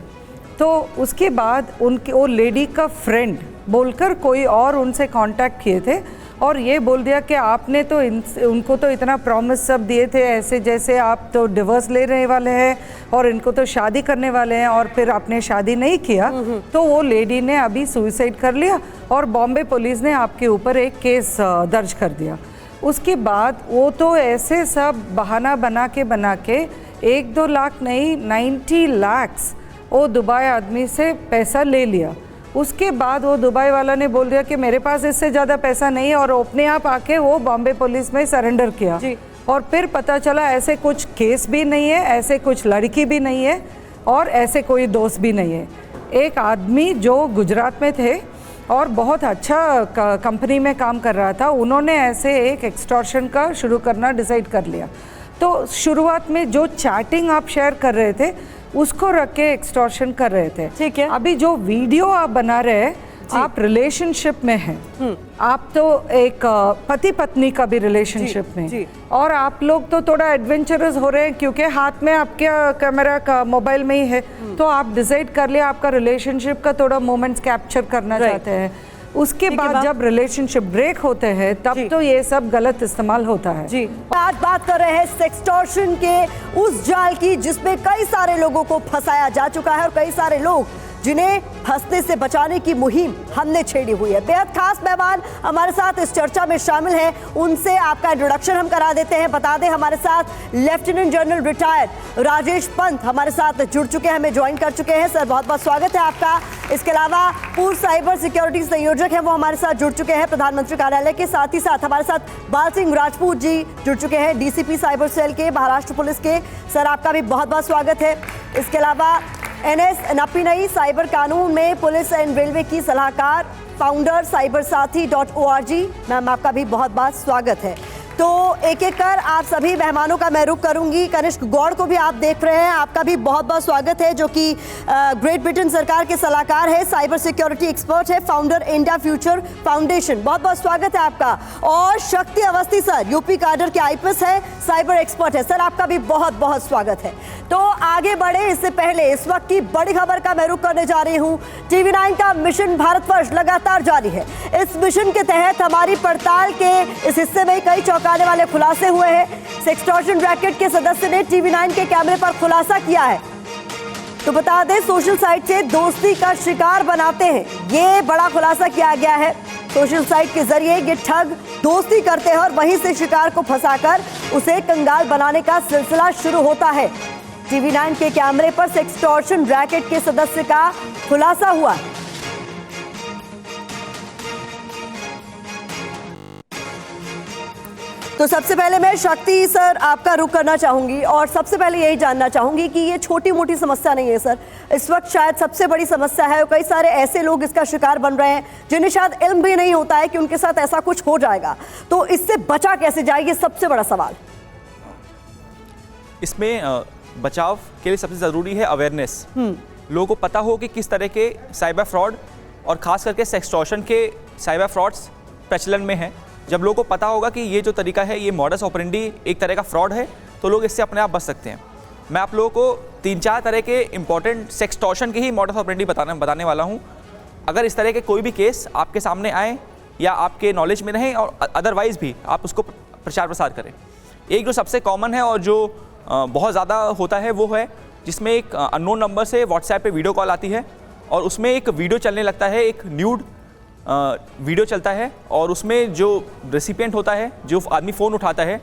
तो उसके बाद उनके वो लेडी का फ्रेंड बोलकर कोई और उनसे कांटेक्ट किए थे और ये बोल दिया कि आपने तो उनको तो इतना प्रॉमिस सब दिए थे, ऐसे जैसे आप तो डिवोर्स ले रहे वाले हैं और इनको तो शादी करने वाले हैं, और फिर आपने शादी नहीं किया। तो वो लेडी ने अभी सुसाइड कर लिया और बॉम्बे पुलिस ने आपके ऊपर एक केस दर्ज कर दिया। उसके बाद वो तो ऐसे सब बहाना बना के 1-2 लाख नहीं 90 लाख वो दुबई आदमी से पैसा ले लिया। उसके बाद वो दुबई वाला ने बोल दिया कि मेरे पास इससे ज़्यादा पैसा नहीं है, और अपने आप आके वो बॉम्बे पुलिस में सरेंडर किया। और फिर पता चला ऐसे कुछ केस भी नहीं है, ऐसे कुछ लड़की भी नहीं है, और ऐसे कोई दोस्त भी नहीं है। एक आदमी जो गुजरात में थे और बहुत अच्छा कंपनी में काम कर रहा था, उन्होंने ऐसे एक एक्सटॉर्शन का शुरू करना डिसाइड कर लिया। तो शुरुआत में जो चैटिंग आप शेयर कर रहे थे उसको रख के एक्सटॉर्शन कर रहे थे। ठीक है। अभी जो वीडियो आप बना रहे हैं, आप रिलेशनशिप में हैं, आप तो एक पति पत्नी का भी रिलेशनशिप में, और आप लोग तो थोड़ा एडवेंचरस हो रहे हैं क्योंकि हाथ में आपके कैमरा का मोबाइल में ही है, तो आप डिसाइड कर लिया आपका रिलेशनशिप का थोड़ा मोमेंट्स कैप्चर करना चाहते हैं। उसके बाद जब रिलेशनशिप ब्रेक होते हैं तब तो ये सब गलत इस्तेमाल होता है। जी, आज बात कर रहे हैं सेक्सटॉर्शन के उस जाल की जिसमें कई सारे लोगों को फंसाया जा चुका है और कई सारे लोग जिन्हें फंसने से बचाने की मुहिम हमने छेड़ी हुई है। बेहद खास मेहमान हमारे साथ इस चर्चा में शामिल हैं, उनसे आपका इंट्रोडक्शन हम करा देते हैं। बता दें हमारे साथ lieutenant general retired Rajesh Pant हमारे साथ जुड़ चुके हैं, हमें ज्वाइन कर चुके हैं। सर बहुत बहुत स्वागत है आपका। इसके अलावा पूर्व साइबर सिक्योरिटी संयोजक हैं, वो हमारे साथ जुड़ चुके हैं प्रधानमंत्री कार्यालय के। साथ ही साथ हमारे साथ बाल सिंह राजपूत जी जुड़ चुके हैं, डीसीपी साइबर सेल के, महाराष्ट्र पुलिस के। सर आपका भी बहुत बहुत स्वागत है। इसके अलावा NS नपीनई, साइबर कानून में पुलिस एंड रेलवे की सलाहकार, फाउंडर cybersathi.org, मैम आपका भी बहुत बहुत स्वागत है। तो एक एक कर आप सभी मेहमानों का मैं रुख करूंगी। कनिष्क गौड़ को भी आप देख रहे हैं, आपका भी बहुत बहुत स्वागत है, जो कि ग्रेट ब्रिटेन सरकार के सलाहकार है, साइबर सिक्योरिटी एक्सपर्ट है, फाउंडर इंडिया फ्यूचर फाउंडेशन, बहुत बहुत स्वागत है आपका। और शक्ति अवस्थी सर यूपी कैडर के IPS है, साइबर एक्सपर्ट है, सर आपका भी बहुत बहुत स्वागत है। तो आगे बढ़े इससे पहले इस वक्त की बड़ी खबर का मैं रुख करने जा रही हूँ। TV9 का मिशन भारतवर्ष लगातार जारी है। इस मिशन के तहत हमारी पड़ताल के इस हिस्से में कई चौंकाने वाले खुलासे हुए हैं। सेक्सटॉर्शन रैकेट के सदस्य ने TV9 के कैमरे पर खुलासा किया है। तो बता दें सोशल साइट से दोस्ती का शिकार बनाते हैं, ये बड़ा खुलासा किया गया है। सोशल साइट के जरिए ये ठग दोस्ती करते हैं और वहीं से शिकार को फंसाकर उसे कंगाल बनाने का सिलसिला शुरू होता है। TV9 के कैमरे पर सेक्सटॉर्शन रैकेट के सदस्य का खुलासा हुआ है। तो सबसे पहले मैं शक्ति सर आपका रुख करना चाहूंगी और सबसे पहले यही जानना चाहूंगी कि ये छोटी मोटी समस्या नहीं है सर, इस वक्त शायद सबसे बड़ी समस्या है और कई सारे ऐसे लोग इसका शिकार बन रहे हैं जिन्हें शायद इल्म भी नहीं होता है कि उनके साथ ऐसा कुछ हो जाएगा। तो इससे बचा कैसे जाए, ये सबसे बड़ा सवाल। इसमें बचाव के लिए सबसे ज़रूरी है अवेयरनेस। लोगों को पता हो कि किस तरह के साइबर फ्रॉड और ख़ास करके सेक्सटॉर्शन के साइबर फ्रॉड्स प्रचलन में हैं। जब लोगों को पता होगा कि ये जो तरीका है ये मॉडस ऑपरेंडी एक तरह का फ्रॉड है, तो लोग इससे अपने आप बच सकते हैं। मैं आप लोगों को 3-4 तरह के इंपॉर्टेंट सेक्सटॉर्शन की ही मॉडस ऑपरेंडी बताने वाला हूँ। अगर इस तरह के कोई भी केस आपके सामने आए या आपके नॉलेज में रहें और अदरवाइज़ भी आप उसको प्रचार प्रसार करें। एक जो सबसे कॉमन है और जो बहुत ज़्यादा होता है वो है जिसमें एक अननोन नंबर से व्हाट्सएप पे वीडियो कॉल आती है और उसमें एक वीडियो चलने लगता है, एक न्यूड वीडियो चलता है और उसमें जो रेसिपिएंट होता है, जो आदमी फ़ोन उठाता है,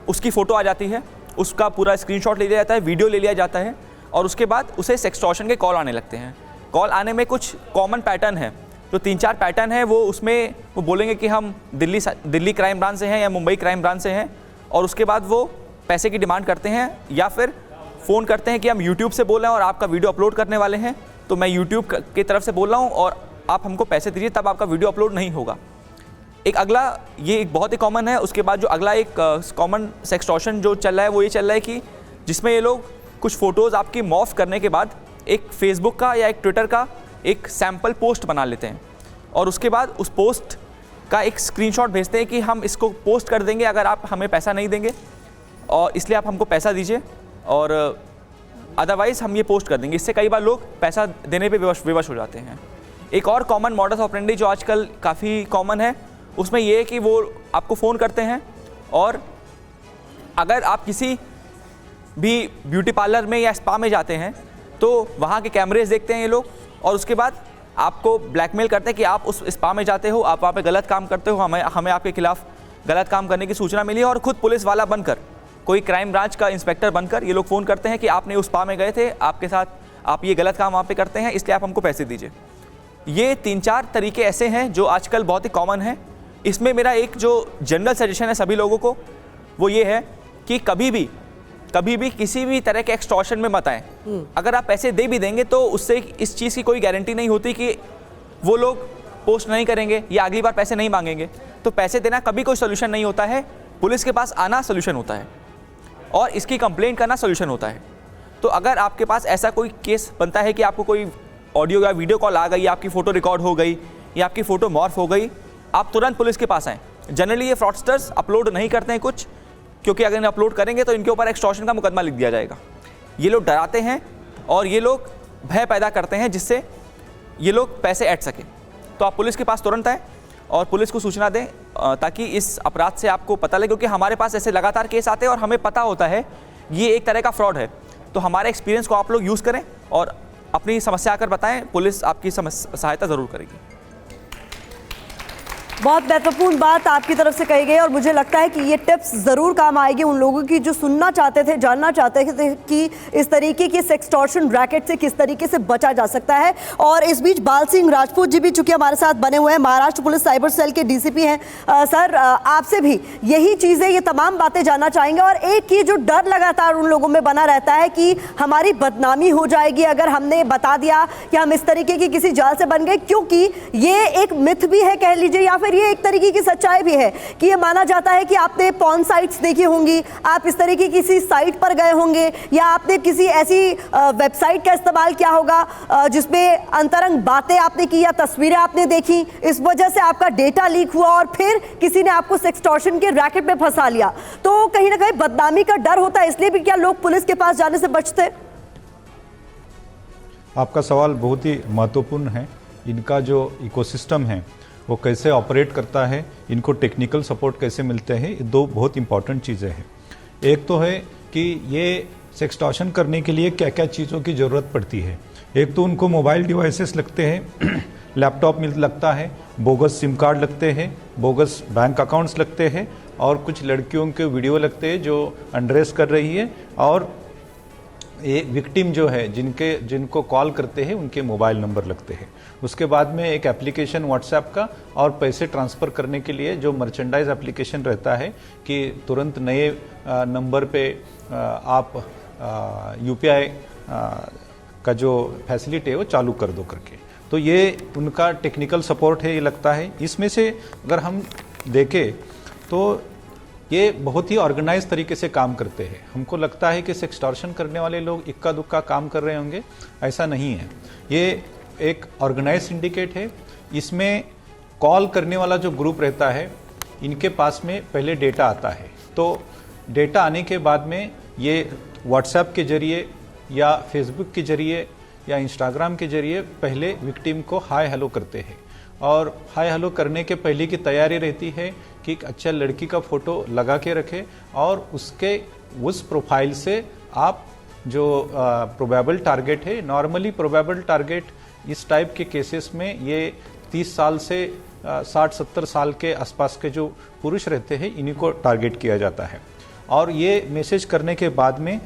उसकी फ़ोटो आ जाती है, उसका पूरा स्क्रीनशॉट ले लिया जाता है, वीडियो ले लिया जाता है और उसके बाद उसे सेक्सटॉर्शन के कॉल आने लगते हैं। कॉल आने में कुछ कॉमन पैटर्न है, जो 3-4 पैटर्न है वो उसमें वो बोलेंगे कि हम दिल्ली क्राइम ब्रांच से हैं या मुंबई क्राइम ब्रांच से हैं और उसके बाद वो पैसे की डिमांड करते हैं या फिर फ़ोन करते हैं कि हम YouTube से बोल रहे हैं और आपका वीडियो अपलोड करने वाले हैं, तो मैं YouTube की तरफ से बोल रहा हूँ और आप हमको पैसे दीजिए तब आपका वीडियो अपलोड नहीं होगा। एक अगला, ये एक बहुत ही कॉमन है। उसके बाद जो अगला एक कॉमन सेक्सटॉर्शन जो चल रहा है वो ये चल रहा है कि जिसमें ये लोग कुछ फ़ोटोज़ आपकी मॉर्फ करने के बाद एक फेसबुक का या एक ट्विटर का एक सैम्पल पोस्ट बना लेते हैं और उसके बाद उस पोस्ट का एक स्क्रीनशॉट भेजते हैं कि हम इसको पोस्ट कर देंगे अगर आप हमें पैसा नहीं देंगे और इसलिए आप हमको पैसा दीजिए और अदरवाइज़ हम ये पोस्ट कर देंगे। इससे कई बार लोग पैसा देने पे विवश हो जाते हैं। एक और कॉमन मॉडस ऑपरेंडी जो आजकल काफ़ी कॉमन है उसमें ये है कि वो आपको फ़ोन करते हैं और अगर आप किसी भी ब्यूटी पार्लर में या स्पा में जाते हैं तो वहाँ के कैमरेज देखते हैं ये लोग और उसके बाद आपको ब्लैकमेल करते हैं कि आप उस स्पा में जाते हो, आप वहाँ पे गलत काम करते हो, हमें आपके खिलाफ़ गलत काम करने की सूचना मिली है और ख़ुद पुलिस वाला बनकर, कोई क्राइम ब्रांच का इंस्पेक्टर बनकर ये लोग फ़ोन करते हैं कि आपने उस स्पा में गए थे, आपके साथ आप ये गलत काम वहाँ पे करते हैं, इसलिए आप हमको पैसे दीजिए। ये 3-4 तरीके ऐसे हैं जो आजकल बहुत ही कॉमन है। इसमें मेरा एक जो जनरल सजेशन है सभी लोगों को वो ये है कि कभी भी किसी भी तरह के एक्सटॉर्शन में मत आएँ। अगर आप पैसे दे भी देंगे तो उससे इस चीज़ की कोई गारंटी नहीं होती कि वो लोग पोस्ट नहीं करेंगे या अगली बार पैसे नहीं मांगेंगे। तो पैसे देना कभी कोई सोल्यूशन नहीं होता है, पुलिस के पास आना सोल्यूशन होता है और इसकी कंप्लेंट करना सोल्यूशन होता है। तो अगर आपके पास ऐसा कोई केस बनता है कि आपको कोई ऑडियो या वीडियो कॉल आ गई, आपकी फ़ोटो रिकॉर्ड हो गई या आपकी फ़ोटो मॉर्फ हो गई, आप तुरंत पुलिस के पास आएँ। जनरली ये फ्रॉडस्टर्स अपलोड नहीं करते हैं कुछ, क्योंकि अगर इन्हें अपलोड करेंगे तो इनके ऊपर एक्सटॉर्शन का मुकदमा लिख दिया जाएगा। ये लोग डराते हैं और ये लोग भय पैदा करते हैं जिससे ये लोग पैसे ऐंठ सकें। तो आप पुलिस के पास तुरंत आएँ और पुलिस को सूचना दें ताकि इस अपराध से आपको पता लगे, क्योंकि हमारे पास ऐसे लगातार केस आते हैं और हमें पता होता है ये एक तरह का फ्रॉड है। तो हमारे एक्सपीरियंस को आप लोग यूज़ करें और अपनी समस्या आकर बताएं, पुलिस आपकी सहायता ज़रूर करेगी। बहुत महत्वपूर्ण बात आपकी तरफ से कही गई और मुझे लगता है कि ये टिप्स ज़रूर काम आएगी उन लोगों की जो सुनना चाहते थे, जानना चाहते थे कि इस तरीके की सेक्सटॉर्शन रैकेट से किस तरीके से बचा जा सकता है। और इस बीच बाल सिंह राजपूत जी भी चूंकि हमारे साथ बने हुए हैं, महाराष्ट्र पुलिस साइबर सेल के डीसीपी हैं। सर, आपसे भी यही चीज़ें, ये तमाम बातें जानना चाहेंगे। और एक ये जो डर लगातार उन लोगों में बना रहता है कि हमारी बदनामी हो जाएगी अगर हमने बता दिया कि हम इस तरीके की किसी जाल से बन गए, क्योंकि ये एक मिथ भी है कह लीजिए या फिर ये एक तरीके की सच्चाई भी है कि ये माना जाता है कि आपने पॉर्न साइट्स देखी होंगी, आप इस तरीके की किसी साइट पर गए होंगे या आपने किसी ऐसी वेबसाइट का इस्तेमाल किया होगा जिसमें अंतरंग बातें आपने की या तस्वीरें आपने देखी, इस वजह से आपका डेटा लीक हुआ और फिर किसी ने आपको सेक्सटॉर्शन के रैकेट में फंसा लिया। तो कहीं ना कहीं बदनामी का डर होता है, इसलिए भी क्या लोग पुलिस के पास जाने से बचते? आपका सवाल बहुत ही महत्वपूर्ण है। इनका जो इकोसिस्टम है वो कैसे ऑपरेट करता है, इनको टेक्निकल सपोर्ट कैसे मिलते हैं, ये दो बहुत इंपॉर्टेंट चीज़ें हैं। एक तो है कि ये सेक्सटॉर्शन करने के लिए क्या क्या चीज़ों की ज़रूरत पड़ती है। एक तो उनको मोबाइल डिवाइसेस लगते हैं, लैपटॉप लगता है, बोगस सिम कार्ड लगते हैं, बोगस बैंक अकाउंट्स लगते हैं और कुछ लड़कियों के वीडियो लगते हैं जो अनड्रेस कर रही है और ये विक्टिम जो है जिनको कॉल करते हैं उनके मोबाइल नंबर लगते हैं। उसके बाद में एक एप्लीकेशन व्हाट्सएप का और पैसे ट्रांसफ़र करने के लिए जो मर्चेंडाइज एप्लीकेशन रहता है कि तुरंत नए नंबर पे आप UPI का जो फैसिलिटी है वो चालू कर दो करके। तो ये उनका टेक्निकल सपोर्ट है ये लगता है। इसमें से अगर हम देखें तो ये बहुत ही ऑर्गेनाइज तरीके से काम करते हैं। हमको लगता है कि सेक्सटॉर्शन करने वाले लोग इक्का दुक्का काम कर रहे होंगे, ऐसा नहीं है। ये एक ऑर्गेनाइज सिंडिकेट है। इसमें कॉल करने वाला जो ग्रुप रहता है इनके पास में पहले डेटा आता है, तो डेटा आने के बाद में ये व्हाट्सएप के जरिए या फेसबुक के जरिए या इंस्टाग्राम के जरिए पहले विक्टिम को हाय हेलो करते हैं। और हाय हेलो करने के पहले की तैयारी रहती है कि एक अच्छा लड़की का फ़ोटो लगा के रखें और उस प्रोफाइल से आप जो प्रोबेबल टारगेट है, नॉर्मली प्रोबेबल टारगेट इस टाइप के केसेस में ये 30 साल से 60-70 साल के आसपास के जो पुरुष रहते हैं इन्हीं को टारगेट किया जाता है। और ये मैसेज करने के बाद में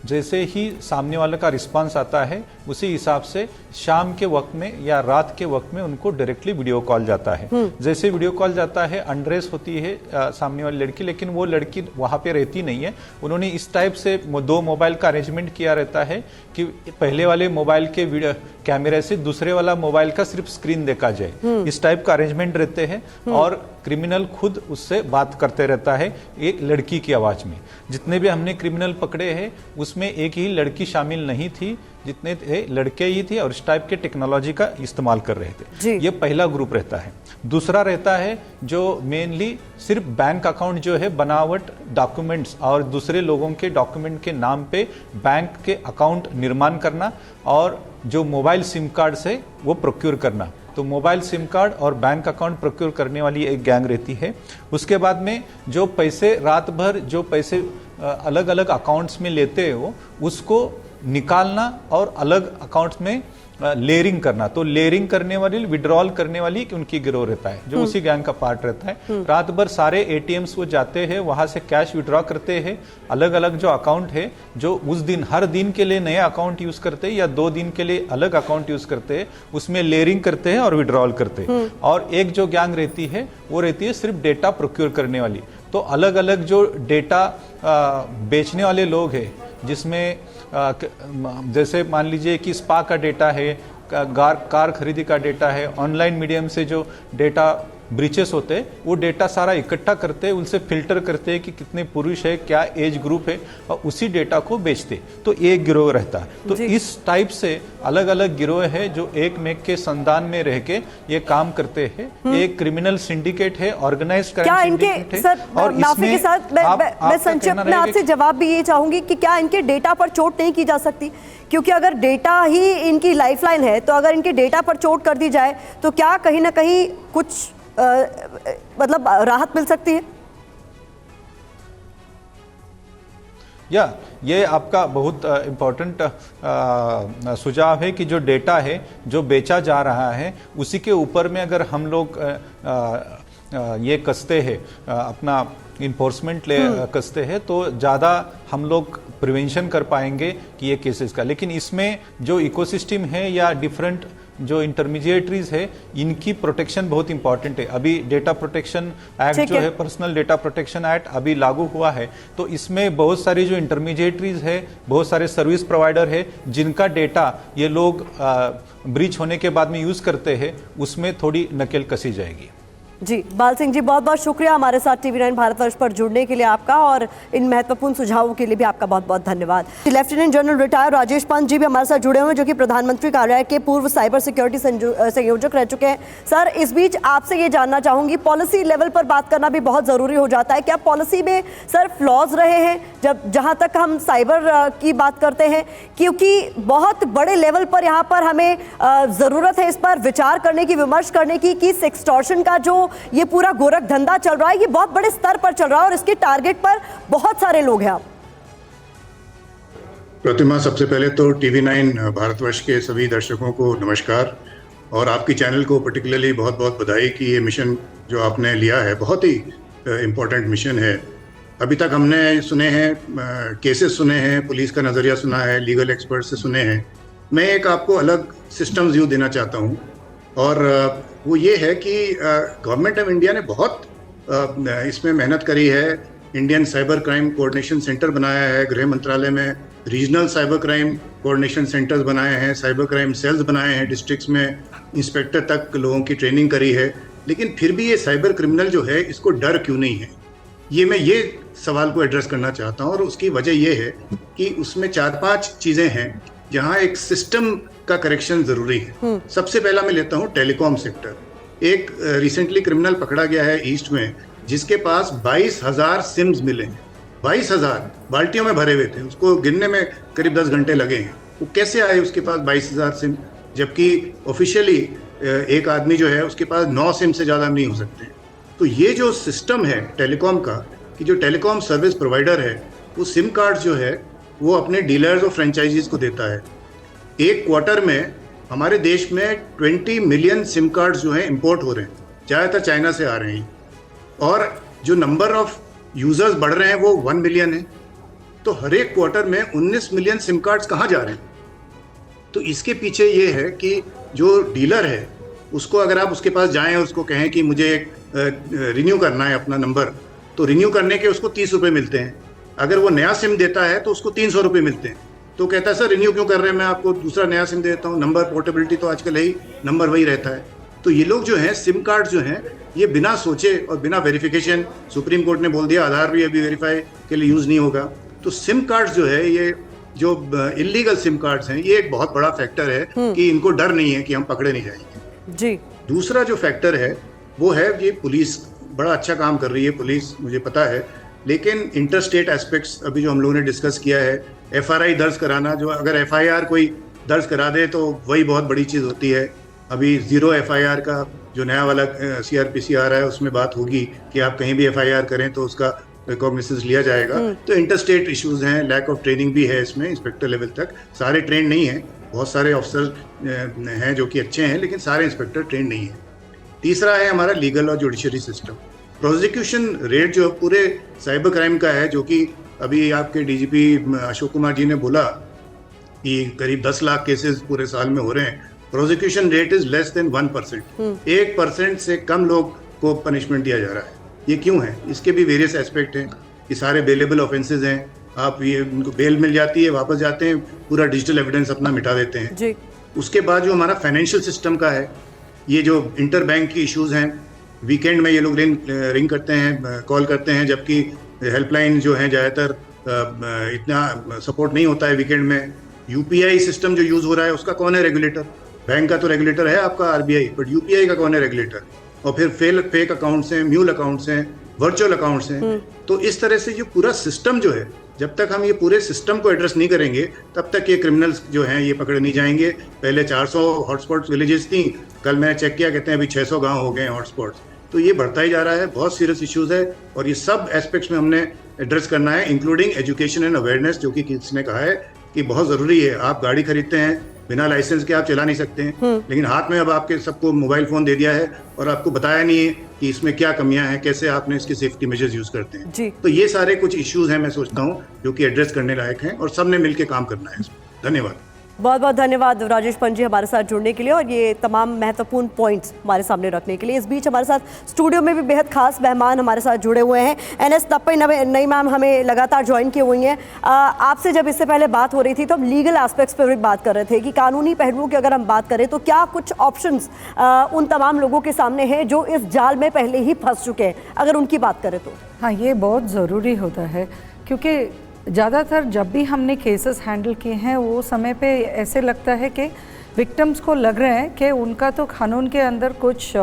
जैसे ही सामने वाले का रिस्पांस आता है उसी हिसाब से शाम के वक्त में या रात के वक्त में उनको डायरेक्टली वीडियो कॉल जाता है। जैसे वीडियो कॉल जाता है, अनड्रेस होती है सामने वाली लड़की, लेकिन वो लड़की वहाँ पे रहती नहीं है। उन्होंने इस टाइप से 2 मोबाइल का अरेंजमेंट किया रहता है कि पहले वाले मोबाइल के वीडियो कैमरे से दूसरे वाला मोबाइल का सिर्फ स्क्रीन देखा जाए। इस टाइप का अरेंजमेंट रहते हैं और क्रिमिनल खुद उससे बात करते रहता है एक लड़की की आवाज में। जितने भी हमने क्रिमिनल पकड़े हैं उसमें एक ही लड़की शामिल नहीं थी, जितने थे लड़के ही थे और इस टाइप के टेक्नोलॉजी का इस्तेमाल कर रहे थे। ये पहला ग्रुप रहता है। दूसरा रहता है जो मेनली सिर्फ बैंक अकाउंट जो है बनावट डॉक्यूमेंट्स और दूसरे लोगों के डॉक्यूमेंट के नाम पे बैंक के अकाउंट निर्माण करना और जो मोबाइल सिम कार्ड से वो प्रोक्योर करना। तो मोबाइल सिम कार्ड और बैंक अकाउंट प्रोक्योर करने वाली एक गैंग रहती है। उसके बाद में जो पैसे रात भर जो पैसे अलग अलग अकाउंट्स में लेते हो उसको निकालना और अलग अकाउंट्स में लेयरिंग करना। तो लेयरिंग करने वाली, विड्रॉल करने वाली उनकी गिरोह रहता है जो उसी गैंग का पार्ट रहता है। रात भर सारे ATMs वो जाते हैं, वहां से कैश विड्रॉ करते हैं। अलग अलग जो अकाउंट है जो उस दिन हर दिन के लिए नया अकाउंट यूज करते हैं या 2 दिन के लिए अलग अकाउंट यूज करते हैं, उसमें लेयरिंग करते हैं और विड्रॉल करते हैं। और एक जो गैंग रहती है वो रहती है सिर्फ डेटा प्रोक्योर करने वाली। तो अलग अलग जो डेटा बेचने वाले लोग हैं जिसमें जैसे मान लीजिए कि स्पा का डेटा है, कार खरीदी का डेटा है, ऑनलाइन मीडियम से जो डेटा ब्रीचेस होते हैं वो डेटा सारा इकट्ठा करते हैं, उनसे फिल्टर करते हैं कि कितने पुरुष है, क्या एज ग्रुप है और उसी डेटा को बेचते। तो एक गिरोह रहता है। तो इस टाइप से अलग अलग गिरोह है जो एक मेक के संधान में रह के ये काम करते हैं। एक क्रिमिनल सिंडिकेट है, ऑर्गेनाइज्ड क्राइम सिंडिकेट है। सर, और माफी के साथ मैं संक्षिप्त में आपसे जवाब भी ये चाहूंगी कि क्या इनके डेटा पर चोट नहीं की जा सकती? क्योंकि अगर डेटा ही इनकी लाइफलाइन है तो अगर इनके डेटा पर चोट कर दी जाए तो क्या कहीं ना कहीं कुछ मतलब राहत मिल सकती है? ये आपका बहुत इम्पोर्टेंट सुझाव है कि जो डेटा है जो बेचा जा रहा है उसी के ऊपर में अगर हम लोग ये कसते हैं, अपना इन्फोर्समेंट कसते हैं तो ज़्यादा हम लोग प्रिवेंशन कर पाएंगे कि ये केसेस का। लेकिन इसमें जो इकोसिस्टम है या डिफरेंट जो इंटरमीडिएटरीज है इनकी प्रोटेक्शन बहुत इंपॉर्टेंट है। अभी डेटा प्रोटेक्शन एक्ट जो है, पर्सनल डेटा प्रोटेक्शन एक्ट अभी लागू हुआ है, तो इसमें बहुत सारी जो इंटरमीडिएटरीज है, बहुत सारे सर्विस प्रोवाइडर है जिनका डेटा ये लोग ब्रीच होने के बाद में यूज करते हैं, उसमें थोड़ी नकेल कसी जाएगी। जी बाल सिंह जी, बहुत बहुत शुक्रिया हमारे साथ TV9 भारतवर्ष पर जुड़ने के लिए आपका, और इन महत्वपूर्ण सुझावों के लिए भी आपका बहुत बहुत धन्यवाद। Lieutenant general retire Rajesh Pant ji भी हमारे साथ जुड़े हुए हैं, जो कि प्रधानमंत्री कार्यालय के पूर्व साइबर सिक्योरिटी संयोजक रह चुके हैं। सर, इस बीच आपसे ये जानना चाहूंगी, पॉलिसी लेवल पर बात करना भी बहुत जरूरी हो जाता है। क्या पॉलिसी में सर फ्लॉज रहे हैं जहां तक हम साइबर की बात करते हैं? क्योंकि बहुत बड़े लेवल पर यहाँ पर हमें जरूरत है इस पर विचार करने की, विमर्श करने की कि सेक्सटॉर्शन का जो ये पूरा गोरख धंधा चल रहा है ये बहुत बड़े स्तर पर चल रहा है और इसके टारगेट पर बहुत सारे लोग हैं। प्रतिमा, सबसे पहले तो TV9 भारतवर्ष के सभी दर्शकों को नमस्कार, और आपकी चैनल को पर्टिकुलरली बहुत बहुत बधाई कि ये मिशन जो आपने लिया है बहुत ही इम्पोर्टेंट मिशन है। अभी तक हमने सुने हैं, केसेस सुने हैं, पुलिस का नज़रिया सुना है, लीगल एक्सपर्ट से सुने हैं। मैं एक आपको अलग सिस्टम व्यू देना चाहता हूँ, और वो ये है कि गवर्नमेंट ऑफ इंडिया ने बहुत इसमें मेहनत करी है। Indian cyber crime coordination centre बनाया है, गृह मंत्रालय में regional cyber crime coordination centres बनाए हैं, साइबर क्राइम सेल्स बनाए हैं, डिस्ट्रिक्ट्स में इंस्पेक्टर तक लोगों की ट्रेनिंग करी है। लेकिन फिर भी ये साइबर क्रिमिनल जो है, इसको डर क्यों नहीं है, मैं ये सवाल को एड्रेस करना चाहता हूँ। और उसकी वजह ये है कि उसमें 4-5 चीज़ें हैं जहाँ एक सिस्टम का करेक्शन ज़रूरी है। सबसे पहला मैं लेता हूँ टेलीकॉम सेक्टर। एक रिसेंटली क्रिमिनल पकड़ा गया है ईस्ट में, जिसके पास 22,000 सिम्स मिले हैं। 22,000 बाल्टियों में भरे हुए थे, उसको गिनने में करीब 10 घंटे लगे हैं। वो कैसे आए उसके पास 22,000 सिम, जबकि ऑफिशियली एक आदमी जो है उसके पास 9 सिम से ज़्यादा नहीं हो सकते। तो ये जो सिस्टम है टेलीकॉम का, कि जो टेलीकॉम सर्विस प्रोवाइडर है वो सिम कार्ड जो है वो अपने डीलर्स और फ्रेंचाइजीज को देता है। एक क्वार्टर में हमारे देश में 20 मिलियन सिम कार्ड्स जो हैं इंपोर्ट हो रहे हैं, ज़्यादातर चाइना से आ रहे हैं, और जो नंबर ऑफ यूज़र्स बढ़ रहे हैं वो 1 मिलियन है। तो हर एक क्वार्टर में 19 मिलियन सिम कार्ड्स कहाँ जा रहे हैं? तो इसके पीछे ये है कि जो डीलर है उसको, अगर आप उसके पास जाएं, उसको कहें कि मुझे रिन्यू करना है अपना नंबर, तो रिन्यू करने के उसको 30 रुपये मिलते हैं। अगर वो नया सिम देता है तो उसको 300 रुपये मिलते हैं। तो कहता है सर रिन्यू क्यों कर रहे हैं, मैं आपको दूसरा नया सिम देता हूँ, नंबर पोर्टेबिलिटी तो आजकल है ही, नंबर वही रहता है। तो ये लोग जो हैं सिम कार्ड जो हैं ये बिना सोचे और बिना वेरिफिकेशन, सुप्रीम कोर्ट ने बोल दिया आधार भी अभी वेरीफाई के लिए यूज़ नहीं होगा। तो सिम कार्ड्स जो है, ये जो इलीगल सिम कार्ड्स हैं, ये एक बहुत बड़ा फैक्टर है कि इनको डर नहीं है कि हम पकड़े नहीं जाएंगे जी। दूसरा जो फैक्टर है वो है ये पुलिस बड़ा अच्छा काम कर रही है, पुलिस मुझे पता है, लेकिन इंटर स्टेट एस्पेक्ट्स अभी जो हम लोगों ने डिस्कस किया है, FRI दर्ज कराना, जो अगर FIR कोई दर्ज करा दे तो वही बहुत बड़ी चीज़ होती है। अभी 0 FIR का जो नया वाला CRPC आ रहा है उसमें बात होगी कि आप कहीं भी FIR करें तो उसका रिकॉग्निसेंस लिया जाएगा। तो इंटर स्टेट इशूज़ हैं, लैक ऑफ ट्रेनिंग भी है इसमें, इंस्पेक्टर लेवल तक सारे ट्रेंड नहीं हैं, बहुत सारे ऑफिसर हैं जो कि अच्छे हैं, लेकिन सारे इंस्पेक्टर ट्रेंड नहीं हैं। तीसरा है हमारा लीगल और जुडिशरी सिस्टम। प्रोसिक्यूशन रेट जो पूरे साइबर क्राइम का है, जो कि अभी आपके DGP अशोक कुमार जी ने बोला कि करीब 10 लाख केसेस पूरे साल में हो रहे हैं, prosecution rate is less than 1%। 1% से कम लोग को पनिशमेंट दिया जा रहा है। ये क्यों है? इसके भी वेरियस एस्पेक्ट हैं। ये सारे बेलेबल ऑफेंसेज हैं, आप ये उनको बेल मिल जाती है, वापस जाते हैं, पूरा डिजिटल एविडेंस अपना मिटा देते हैं जी। उसके बाद जो हमारा फाइनेंशियल सिस्टम का है, ये जो इंटर बैंक की इश्यूज हैं, वीकेंड में ये लोग रिंग करते हैं, कॉल करते हैं, जबकि हेल्पलाइन जो है ज़्यादातर इतना सपोर्ट नहीं होता है वीकेंड में। UPI सिस्टम जो यूज़ हो रहा है उसका कौन है रेगुलेटर? बैंक का तो रेगुलेटर है आपका RBI, बट UPI का कौन है रेगुलेटर? और फिर फेक अकाउंट्स हैं, म्यूल अकाउंट्स हैं, वर्चुअल अकाउंट्स हैं। तो इस तरह से ये पूरा सिस्टम जो है, जब तक हम ये पूरे सिस्टम को एड्रेस नहीं करेंगे तब तक ये क्रिमिनल्स जो हैं ये पकड़े नहीं जाएंगे। पहले 400 हॉटस्पॉट विलेजेस थी, कल मैंने चेक किया, कहते हैं अभी 600 गांव हो गए हैं हॉटस्पॉट्स। तो ये बढ़ता ही जा रहा है, बहुत सीरियस इश्यूज है, और ये सब एस्पेक्ट्स में हमने एड्रेस करना है, इंक्लूडिंग एजुकेशन एंड अवेयरनेस, जो कि किसने कहा है कि बहुत ज़रूरी है। आप गाड़ी खरीदते हैं, बिना लाइसेंस के आप चला नहीं सकते हैं, लेकिन हाथ में अब आपके सबको मोबाइल फ़ोन दे दिया है और आपको बताया नहीं है कि इसमें क्या कमियां हैं, कैसे आपने इसके सेफ्टी मेजर्स यूज़ करते हैं जी। तो ये सारे कुछ इश्यूज हैं, मैं सोचता हूँ, जो कि एड्रेस करने लायक हैं, और सब ने मिलकर काम करना है इसमें। धन्यवाद। बहुत बहुत धन्यवाद राजेश पंत जी हमारे साथ जुड़ने के लिए और ये तमाम महत्वपूर्ण पॉइंट्स हमारे सामने रखने के लिए। इस बीच हमारे साथ स्टूडियो में भी बेहद खास मेहमान हमारे साथ जुड़े हुए हैं। NS तप्पई नई मैम हमें लगातार ज्वाइन की हुई हैं। आपसे जब इससे पहले बात हो रही थी तो हम लीगल एस्पेक्ट्स पर भी बात कर रहे थे कि कानूनी पहलुओं की अगर हम बात करें तो क्या कुछ ऑप्शंस उन तमाम लोगों के सामने हैं जो इस जाल में पहले ही फंस चुके हैं, अगर उनकी बात करें तो? हाँ, ये बहुत ज़रूरी होता है, क्योंकि ज़्यादातर जब भी हमने केसेस हैंडल किए हैं वो समय पे ऐसे लगता है कि विक्टिम्स को लग रहा है कि उनका तो कानून के अंदर कुछ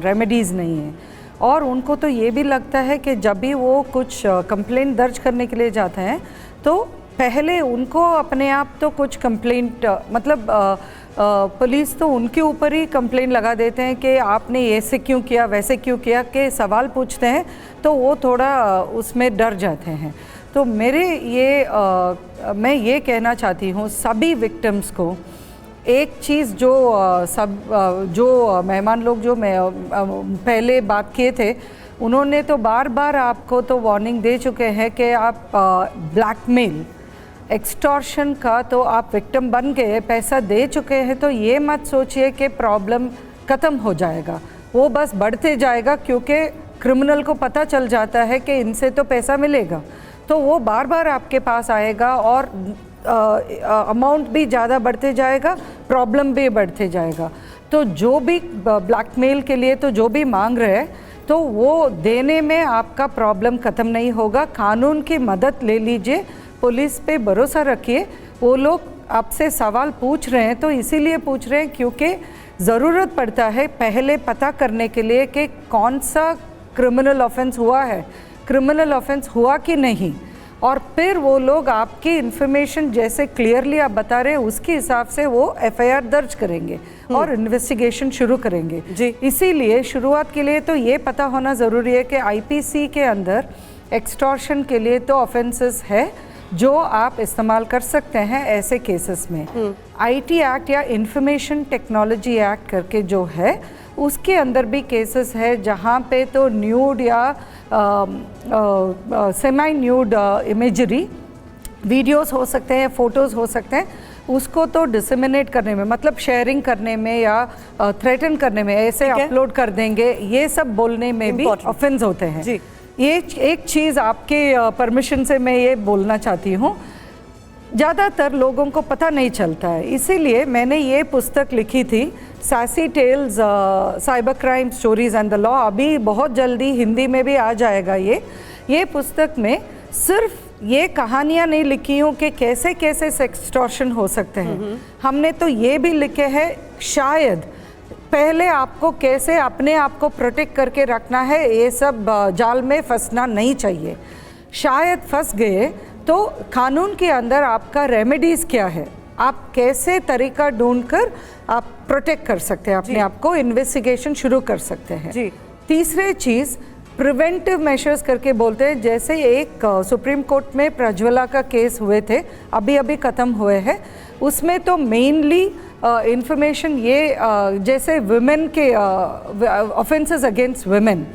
रेमेडीज़ नहीं है, और उनको तो ये भी लगता है कि जब भी वो कुछ कंप्लेंट दर्ज करने के लिए जाते हैं तो पहले उनको अपने आप तो कुछ कंप्लेंट मतलब पुलिस तो उनके ऊपर ही कंप्लेंट लगा देते हैं कि आपने ऐसे क्यों किया, वैसे क्यों किया, के सवाल पूछते हैं, तो वो थोड़ा उसमें डर जाते हैं। तो मैं ये कहना चाहती हूँ सभी विक्टिम्स को एक चीज़ जो मेहमान लोग जो मैं पहले बात किए थे उन्होंने तो बार बार आपको तो वार्निंग दे चुके हैं कि आप ब्लैकमेल एक्सटॉर्शन का तो आप विक्टिम बन गए, पैसा दे चुके हैं, तो ये मत सोचिए कि प्रॉब्लम ख़त्म हो जाएगा, वो बस बढ़ते जाएगा, क्योंकि क्रिमिनल को पता चल जाता है कि इनसे तो पैसा मिलेगा, तो वो बार बार आपके पास आएगा और अमाउंट भी ज़्यादा बढ़ते जाएगा, प्रॉब्लम भी बढ़ते जाएगा। तो जो भी ब्लैकमेल के लिए तो जो भी मांग रहे हैं तो वो देने में आपका प्रॉब्लम ख़त्म नहीं होगा। कानून की मदद ले लीजिए, पुलिस पे भरोसा रखिए। वो लोग आपसे सवाल पूछ रहे हैं तो इसीलिए पूछ रहे हैं क्योंकि ज़रूरत पड़ता है पहले पता करने के लिए कि कौन सा क्रिमिनल ऑफेंस हुआ है, क्रिमिनल ऑफेंस हुआ कि नहीं, और फिर वो लोग आपकी इन्फॉर्मेशन जैसे क्लियरली आप बता रहे हैं उसके हिसाब से वो एफआईआर दर्ज करेंगे और इन्वेस्टिगेशन शुरू करेंगे जी। इसीलिए शुरुआत के लिए तो ये पता होना ज़रूरी है कि आईपीसी के अंदर एक्सटॉर्शन के लिए तो ऑफेंसेस है जो आप इस्तेमाल कर सकते हैं ऐसे केसेस में। आईटी एक्ट या इंफॉर्मेशन टेक्नोलॉजी एक्ट करके जो है उसके अंदर भी केसेस है जहाँ पे तो न्यूड या सेमी न्यूड इमेजरी वीडियोस हो सकते हैं, फ़ोटोज़ हो सकते हैं, उसको तो डिसेमिनेट करने में मतलब शेयरिंग करने में या थ्रेटन करने में ऐसे अपलोड कर देंगे, ये सब बोलने में भी ऑफेंस होते हैं जी। ये एक चीज़ आपके परमिशन से मैं ये बोलना चाहती हूँ, ज़्यादातर लोगों को पता नहीं चलता है, इसीलिए मैंने ये पुस्तक लिखी थी sassy tales cyber crime stories and the law. अभी बहुत जल्दी हिंदी में भी आ जाएगा ये पुस्तक में सिर्फ ये कहानियाँ नहीं लिखी हूँ कि कैसे कैसे सेक्सटॉर्शन हो सकते हैं, हमने तो ये भी लिखे हैं शायद पहले आपको कैसे अपने आप को प्रोटेक्ट करके रखना है, ये सब जाल में फंसना नहीं चाहिए। शायद फंस गए तो कानून के अंदर आपका रेमेडीज़ क्या है, आप कैसे तरीका ढूंढकर आप प्रोटेक्ट कर सकते हैं अपने आप को, इन्वेस्टिगेशन शुरू कर सकते हैं जी। तीसरे चीज़ प्रिवेंटिव मेजर्स करके बोलते हैं, जैसे एक सुप्रीम कोर्ट में प्रज्वला का केस हुए थे, अभी अभी ख़त्म हुए हैं, उसमें तो मेनली इंफॉर्मेशन ये जैसे वुमेन के ऑफेंसेस अगेंस्ट वुमेन,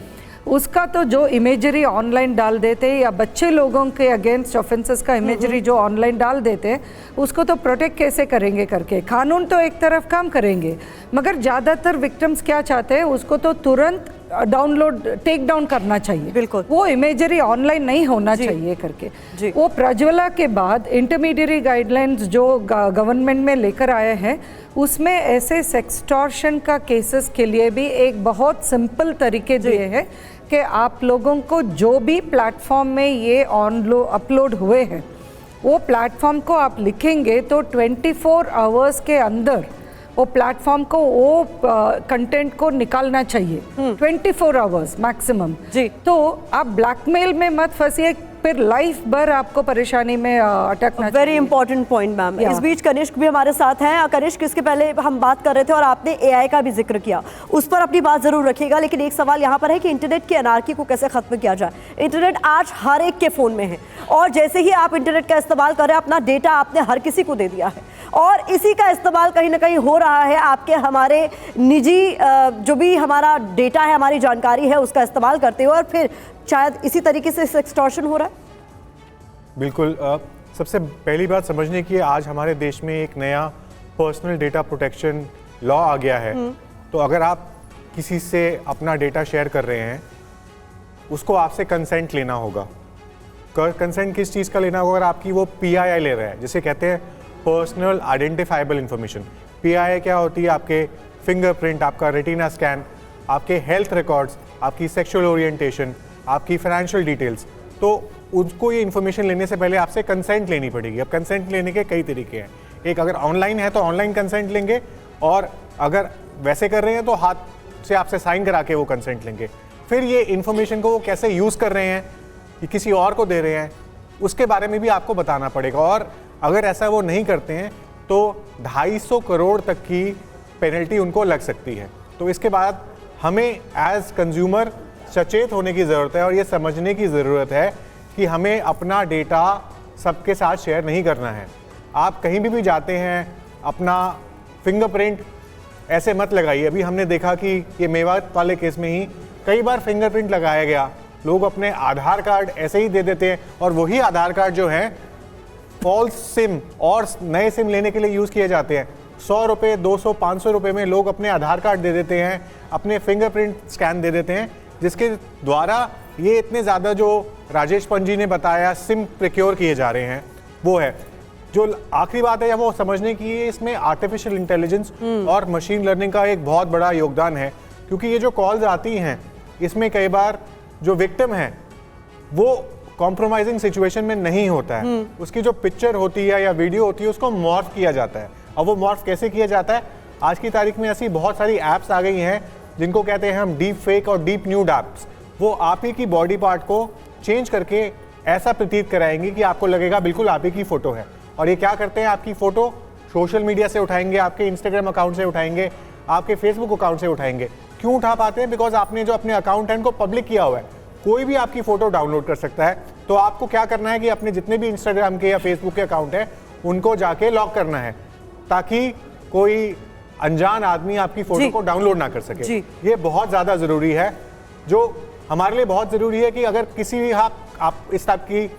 उसका तो जो इमेजरी ऑनलाइन डाल देते हैं या बच्चे लोगों के अगेंस्ट ऑफेंसेस का इमेजरी जो ऑनलाइन डाल देते हैं उसको तो प्रोटेक्ट कैसे करेंगे करके कानून तो एक तरफ काम करेंगे, मगर ज़्यादातर विक्टिम्स क्या चाहते हैं उसको तो तुरंत डाउनलोड टेक डाउन करना चाहिए, बिल्कुल वो इमेजरी ऑनलाइन नहीं होना चाहिए करके। वो प्रज्वला के बाद इंटरमीडिएट गाइडलाइंस जो गवर्नमेंट में लेकर आए हैं उसमें ऐसे सेक्सटॉर्शन का केसेस के लिए भी एक बहुत सिंपल तरीके दिए हैं कि आप लोगों को जो भी प्लेटफॉर्म में ये अपलोड हुए हैं वो प्लेटफॉर्म को आप लिखेंगे तो 24 आवर्स के अंदर वो प्लेटफॉर्म को वो कंटेंट को निकालना चाहिए, 24 आवर्स मैक्सिमम जी। तो आप ब्लैकमेल में मत फंसिए, फिर लाइफ भर आपको परेशानी में अटकना। Very important point ma'am. इस बीच कनिष्क भी हमारे साथ हैं। कनिष्क, इसके पहले हम बात कर रहे थे और आपने एआई का भी जिक्र किया, उस पर अपनी बात जरूर रखिएगा, लेकिन एक सवाल यहाँ पर है कि इंटरनेट की अनार्की को कैसे खत्म किया जाए। इंटरनेट आज हर एक के फ़ोन में है और जैसे ही आप इंटरनेट का इस्तेमाल कर रहे हैं अपना डेटा आपने हर किसी को दे दिया है और इसी का इस्तेमाल कहीं ना कहीं हो रहा है, आपके हमारे निजी जो भी हमारा डेटा है, हमारी जानकारी है, उसका इस्तेमाल करते हुए और फिर शायद इसी तरीके से एक्सटॉर्शन हो रहा है। बिल्कुल, सबसे पहली बात समझने की आज हमारे देश में एक नया पर्सनल डेटा प्रोटेक्शन लॉ आ गया है। तो अगर आप किसी से अपना डेटा शेयर कर रहे हैं उसको आपसे कंसेंट लेना होगा। कंसेंट किस चीज़ का लेना होगा? अगर आपकी वो PII ले रहा है, जिसे कहते हैं पर्सनल आइडेंटिफाइबल इंफॉर्मेशन। PII क्या होती है? आपके फिंगरप्रिंट, आपका रेटिना स्कैन, आपके हेल्थ रिकॉर्ड्स, आपकी सेक्सुअल ओरिएंटेशन, आपकी फाइनेंशियल डिटेल्स। तो उसको ये इन्फॉर्मेशन लेने से पहले आपसे कंसेंट लेनी पड़ेगी। अब कंसेंट लेने के कई तरीके हैं। एक, अगर ऑनलाइन है तो ऑनलाइन कंसेंट लेंगे, और अगर वैसे कर रहे हैं तो हाथ से आपसे साइन करा के वो कंसेंट लेंगे। फिर ये इन्फॉर्मेशन को वो कैसे यूज़ कर रहे हैं, कि किसी और को दे रहे हैं, उसके बारे में भी आपको बताना पड़ेगा। और अगर ऐसा वो नहीं करते हैं तो 250 करोड़ तक की पेनल्टी उनको लग सकती है। तो इसके बाद हमें एज कंज्यूमर सचेत होने की ज़रूरत है और ये समझने की ज़रूरत है कि हमें अपना डेटा सबके साथ शेयर नहीं करना है। आप कहीं भी जाते हैं अपना फिंगरप्रिंट ऐसे मत लगाइए। अभी हमने देखा कि ये मेवात वाले केस में ही कई बार फिंगरप्रिंट लगाया गया, लोग अपने आधार कार्ड ऐसे ही दे देते हैं और वही आधार कार्ड जो है फॉल्स सिम और नए सिम लेने के लिए यूज़ किए जाते हैं। 100 रुपये, 200, 500 रुपये में लोग अपने आधार कार्ड दे देते हैं, अपने फिंगरप्रिंट स्कैन दे देते हैं, जिसके द्वारा ये इतने ज़्यादा जो राजेश पंजी ने बताया सिम प्रिक्योर किए जा रहे हैं वो है। जो आखिरी बात है वो समझने की है, इसमें आर्टिफिशियल इंटेलिजेंस और मशीन लर्निंग का एक बहुत बड़ा योगदान है, क्योंकि ये जो कॉल्स आती हैं इसमें कई बार जो विक्टिम है वो कॉम्प्रोमाइजिंग सिचुएशन में नहीं होता है, उसकी जो पिक्चर होती है या वीडियो होती है उसको मॉर्फ किया जाता है। अब वो मॉर्फ कैसे किया जाता है? आज की तारीख में ऐसी बहुत सारी ऐप्स आ गई हैं जिनको कहते हैं हम डीप फेक और डीप न्यूड ऐप्स। वो आप ही की बॉडी पार्ट को चेंज करके ऐसा प्रतीत कराएंगे कि आपको लगेगा बिल्कुल आप ही की फोटो है। और ये क्या करते हैं, आपकी फोटो सोशल मीडिया से उठाएंगे, आपके इंस्टाग्राम अकाउंट से उठाएंगे, आपके फेसबुक अकाउंट से उठाएंगे। क्यों उठा पाते हैं? बिकॉज आपने जो अपने अकाउंट है उनको पब्लिक किया हुआ है, कोई भी आपकी फोटो डाउनलोड कर सकता है। तो आपको क्या करना है कि अपने जितने भी इंस्टाग्राम के या फेसबुक के अकाउंट है उनको जाके लॉक करना है, ताकि कोई अनजान आदमी आपकी फोटो को डाउनलोड ना कर सके। ये बहुत ज़्यादा ज़रूरी है। जो हमारे लिए बहुत ज़रूरी है कि अगर किसी भी आप इस टाइप की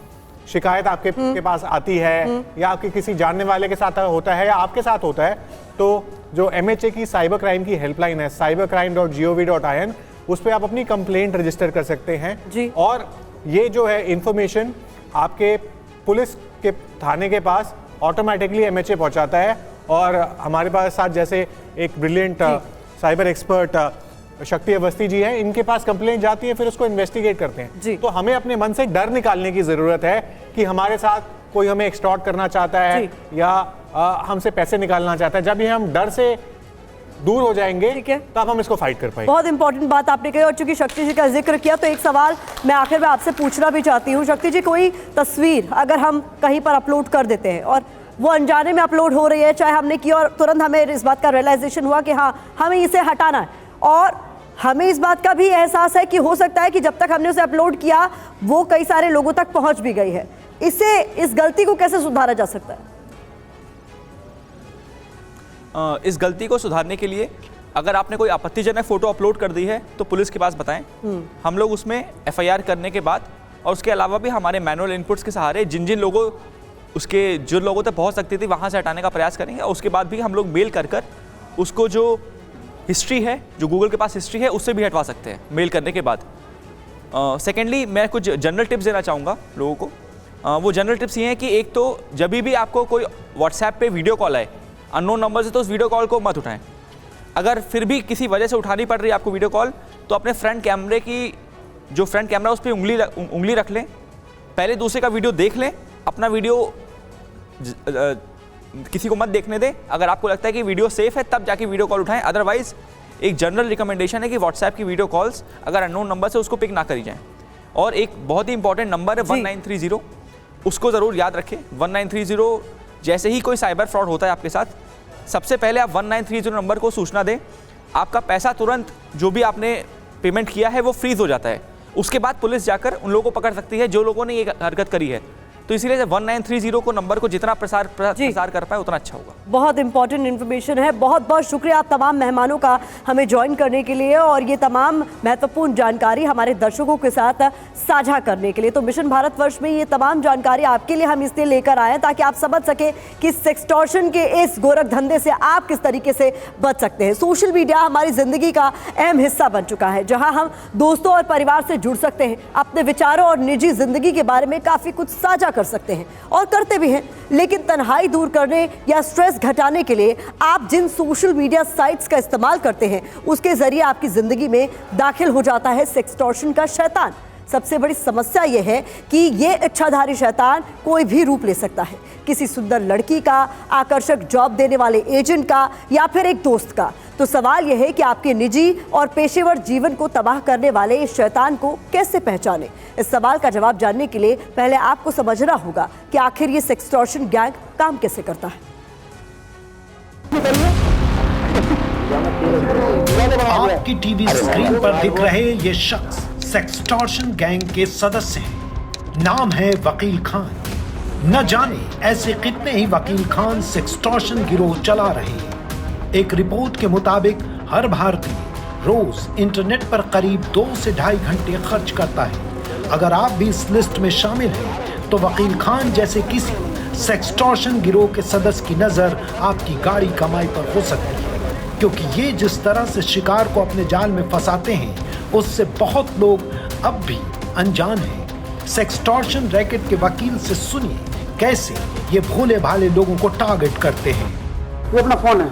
शिकायत आपके के पास आती है या आपके किसी जानने वाले के साथ होता है या आपके साथ होता है, तो जो MHA की साइबर क्राइम की हेल्पलाइन है cybercrime.gov.in, उस पर आप अपनी कंप्लेंट रजिस्टर कर सकते हैं। और ये जो है इंफॉर्मेशन आपके पुलिस के थाने के पास ऑटोमेटिकली MHA पहुंचाता है। और हमारे पास साथ जैसे एक ब्रिलियंट साइबर एक्सपर्ट शक्ति अवस्थी जी हैं, इनके पास कंप्लेंट जाती है, फिर उसको इन्वेस्टिगेट करते हैं। तो हमें अपने मन से डर निकालने की ज़रूरत है कि हमारे साथ कोई हमें एक्सटॉर्ट करना चाहता है या हमसे पैसे निकालना चाहता है। जब ये हम डर से दूर हो जाएंगे तब हम इसको फाइट कर पाएंगे। बहुत इंपॉर्टेंट बात आपने कही। और चूंकि शक्ति जी का जिक्र किया तो एक सवाल मैं आखिर में आपसे पूछना भी चाहती हूँ। शक्ति जी, कोई तस्वीर अगर हम कहीं पर अपलोड कर देते हैं और वो अनजाने में अपलोड हो रही है, चाहे हमने की और तुरंत हमें इस बात का रियलाइजेशन हुआ कि हाँ हमें इसे हटाना है, और हमें इस बात का भी एहसास है कि हो सकता है कि जब तक हमने उसे अपलोड किया वो कई सारे लोगों तक पहुंच भी गई है, इस गलती को कैसे सुधारा जा सकता है? इस गलती को सुधारने के लिए अगर आपने कोई आपत्तिजनक फोटो अपलोड कर दी है तो पुलिस के पास बताएं। हम लोग उसमें FIR करने के बाद और उसके अलावा भी हमारे मैनुअल इनपुट्स के सहारे जिन लोगों जो लोगों तक पहुंच सकती थी वहां से हटाने का प्रयास करेंगे। और उसके बाद भी हम लोग मेल कर उसको जो हिस्ट्री है, जो गूगल के पास हिस्ट्री है, उससे भी हटवा सकते हैं मेल करने के बाद। सेकेंडली मैं कुछ जनरल टिप्स देना चाहूँगा लोगों को। वो जनरल टिप्स ये हैं कि एक तो जब भी आपको कोई व्हाट्सएप पे वीडियो कॉल आए अननोन नंबर से, तो उस वीडियो कॉल को मत उठाएं। अगर फिर भी किसी वजह से उठानी पड़ रही है आपको वीडियो कॉल, तो अपने फ्रंट कैमरे की जो फ्रंट कैमरा उस पर उंगली रख लें, पहले दूसरे का वीडियो देख लें, अपना वीडियो किसी को मत देखने दें। अगर आपको लगता है कि वीडियो सेफ है तब जाके वीडियो कॉल उठाएं। अदरवाइज एक जनरल रिकमेंडेशन है कि व्हाट्सएप की वीडियो कॉल्स अगर अननोन नंबर से उसको पिक ना करी जाएं। और एक बहुत ही इंपॉर्टेंट नंबर है 1930, उसको ज़रूर याद रखें। 1930 जैसे ही कोई साइबर फ्रॉड होता है आपके साथ, सबसे पहले आप 1930 नंबर को सूचना दें। आपका पैसा तुरंत जो भी आपने पेमेंट किया है वो फ्रीज हो जाता है। उसके बाद पुलिस जाकर उन लोगों को पकड़ सकती है जो लोगों ने ये हरकत करी है। तो इसीलिए 1930 को नंबर को जितना प्रसार कर पाए उतना अच्छा होगा। बहुत इंपॉर्टेंट इन्फॉर्मेशन है। बहुत बहुत शुक्रिया आप तमाम मेहमानों का हमें ज्वाइन करने के लिए और ये तमाम महत्वपूर्ण जानकारी हमारे दर्शकों के साथ साझा करने के लिए। तो मिशन भारतवर्ष में ये तमाम जानकारी आपके लिए हम इसलिए लेकर आए हैं ताकि आप समझ सके कि सेक्सटॉर्शन के इस गोरख धंधे से आप किस तरीके से बच सकते हैं। सोशल मीडिया हमारी जिंदगी का अहम हिस्सा बन चुका है, जहां हम दोस्तों और परिवार से जुड़ सकते हैं, अपने विचारों और निजी जिंदगी के बारे में काफी कुछ साझा कर सकते हैं और करते भी हैं। लेकिन तन्हाई दूर करने या स्ट्रेस घटाने के लिए आप जिन सोशल मीडिया साइट्स का इस्तेमाल करते हैं उसके जरिए आपकी जिंदगी में दाखिल हो जाता है सेक्सटॉर्शन का शैतान। सबसे बड़ी समस्या यह है कि ये इच्छाधारी शैतान कोई भी रूप ले सकता है, किसी सुंदर लड़की का, आकर्षक जॉब देने वाले एजेंट का या फिर एक दोस्त का। तो सवाल यह है कि आपके निजी और पेशेवर जीवन को तबाह करने वाले इस शैतान को कैसे पहचानें। इस सवाल का जवाब जानने के लिए पहले आपको समझना होगा कि आखिर ये सेक्सटॉर्शन गैंग काम कैसे करता है। आपकी टीवी स्क्रीन पर दिख रहे ये शख्स सेक्सटॉर्शन गैंग के सदस्य हैं। नाम है वकील खान। न जाने ऐसे कितने ही वकील खान सेक्सटॉर्शन गिरोह चला रहे हैं। एक रिपोर्ट के मुताबिक हर भारतीय रोज इंटरनेट पर करीब 2 से 2.5 घंटे खर्च करता है। अगर आप भी इस लिस्ट में शामिल हैं तो वकील खान जैसे किसी सेक्सटॉर्शन गिरोह के सदस्य की नजर आपकी गाड़ी कमाई पर हो सकती है, क्योंकि ये जिस तरह से शिकार को अपने जाल में फंसाते हैं उससे बहुत लोग अब भी अनजान हैं। सेक्सटॉर्शन रैकेट के वकील से सुनिए कैसे ये भोले भाले लोगों को टारगेट करते हैं। ये अपना फोन है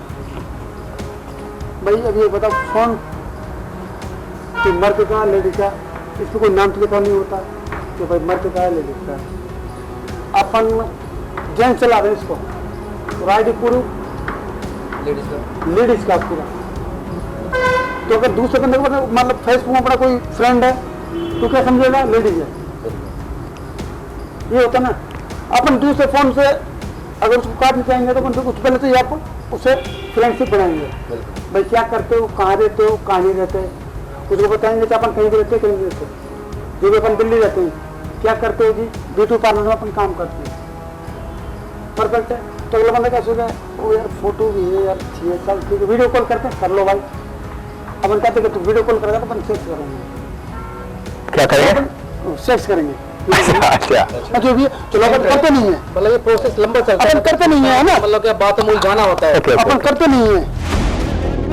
भाई, अब ये बताओ फोन कि मर्द का लेडीज का, इसमें कोई नाम तो लिखा नहीं होता कि भाई मर्द का है लेडीज का। अपन जेंट्स चला रहे इसको, और आईडी पूरी लेडीज का पूरा। तो अगर दूसरे बंदे को मतलब फेसबुक में अपना कोई फ्रेंड है तो क्या समझेगा लेडीज है, ये होता ना। अपन दूसरे फोन से अगर उसको काटना चाहेंगे तो उससे पहले तो ये आप उससे फ्रेंडशिप बनाएंगे, भाई क्या करते हो, कहाँ रहते हो, कहाँ नहीं रहते, उसको बताएंगे कि अपन कहीं भी रहते हैं, कहीं भी रहते हैं। जो भी अपन दिल्ली रहते हैं, क्या करते हो जी, ब्यूटी पार्लर में अपन काम करते हैं, परफेक्ट है। तो अगला बंदा क्या सोचा है, वो यार फोटो भी है यार, अच्छी है, चल ठीक है वीडियो कॉल करते हैं, कर लो भाई। अपन कहते हैं कि तू वीडियो कॉल करेगा तो अपन सेक्स करेंगे। क्या करेंगे? सेक्स करेंगे। अच्छा जो भी चलो अपन करते नहीं है, मतलब ये प्रोसेस लंबा चलता है, अपन करते नहीं है ना, मतलब क्या बात मूल जाना होता है, अपन करते नहीं है।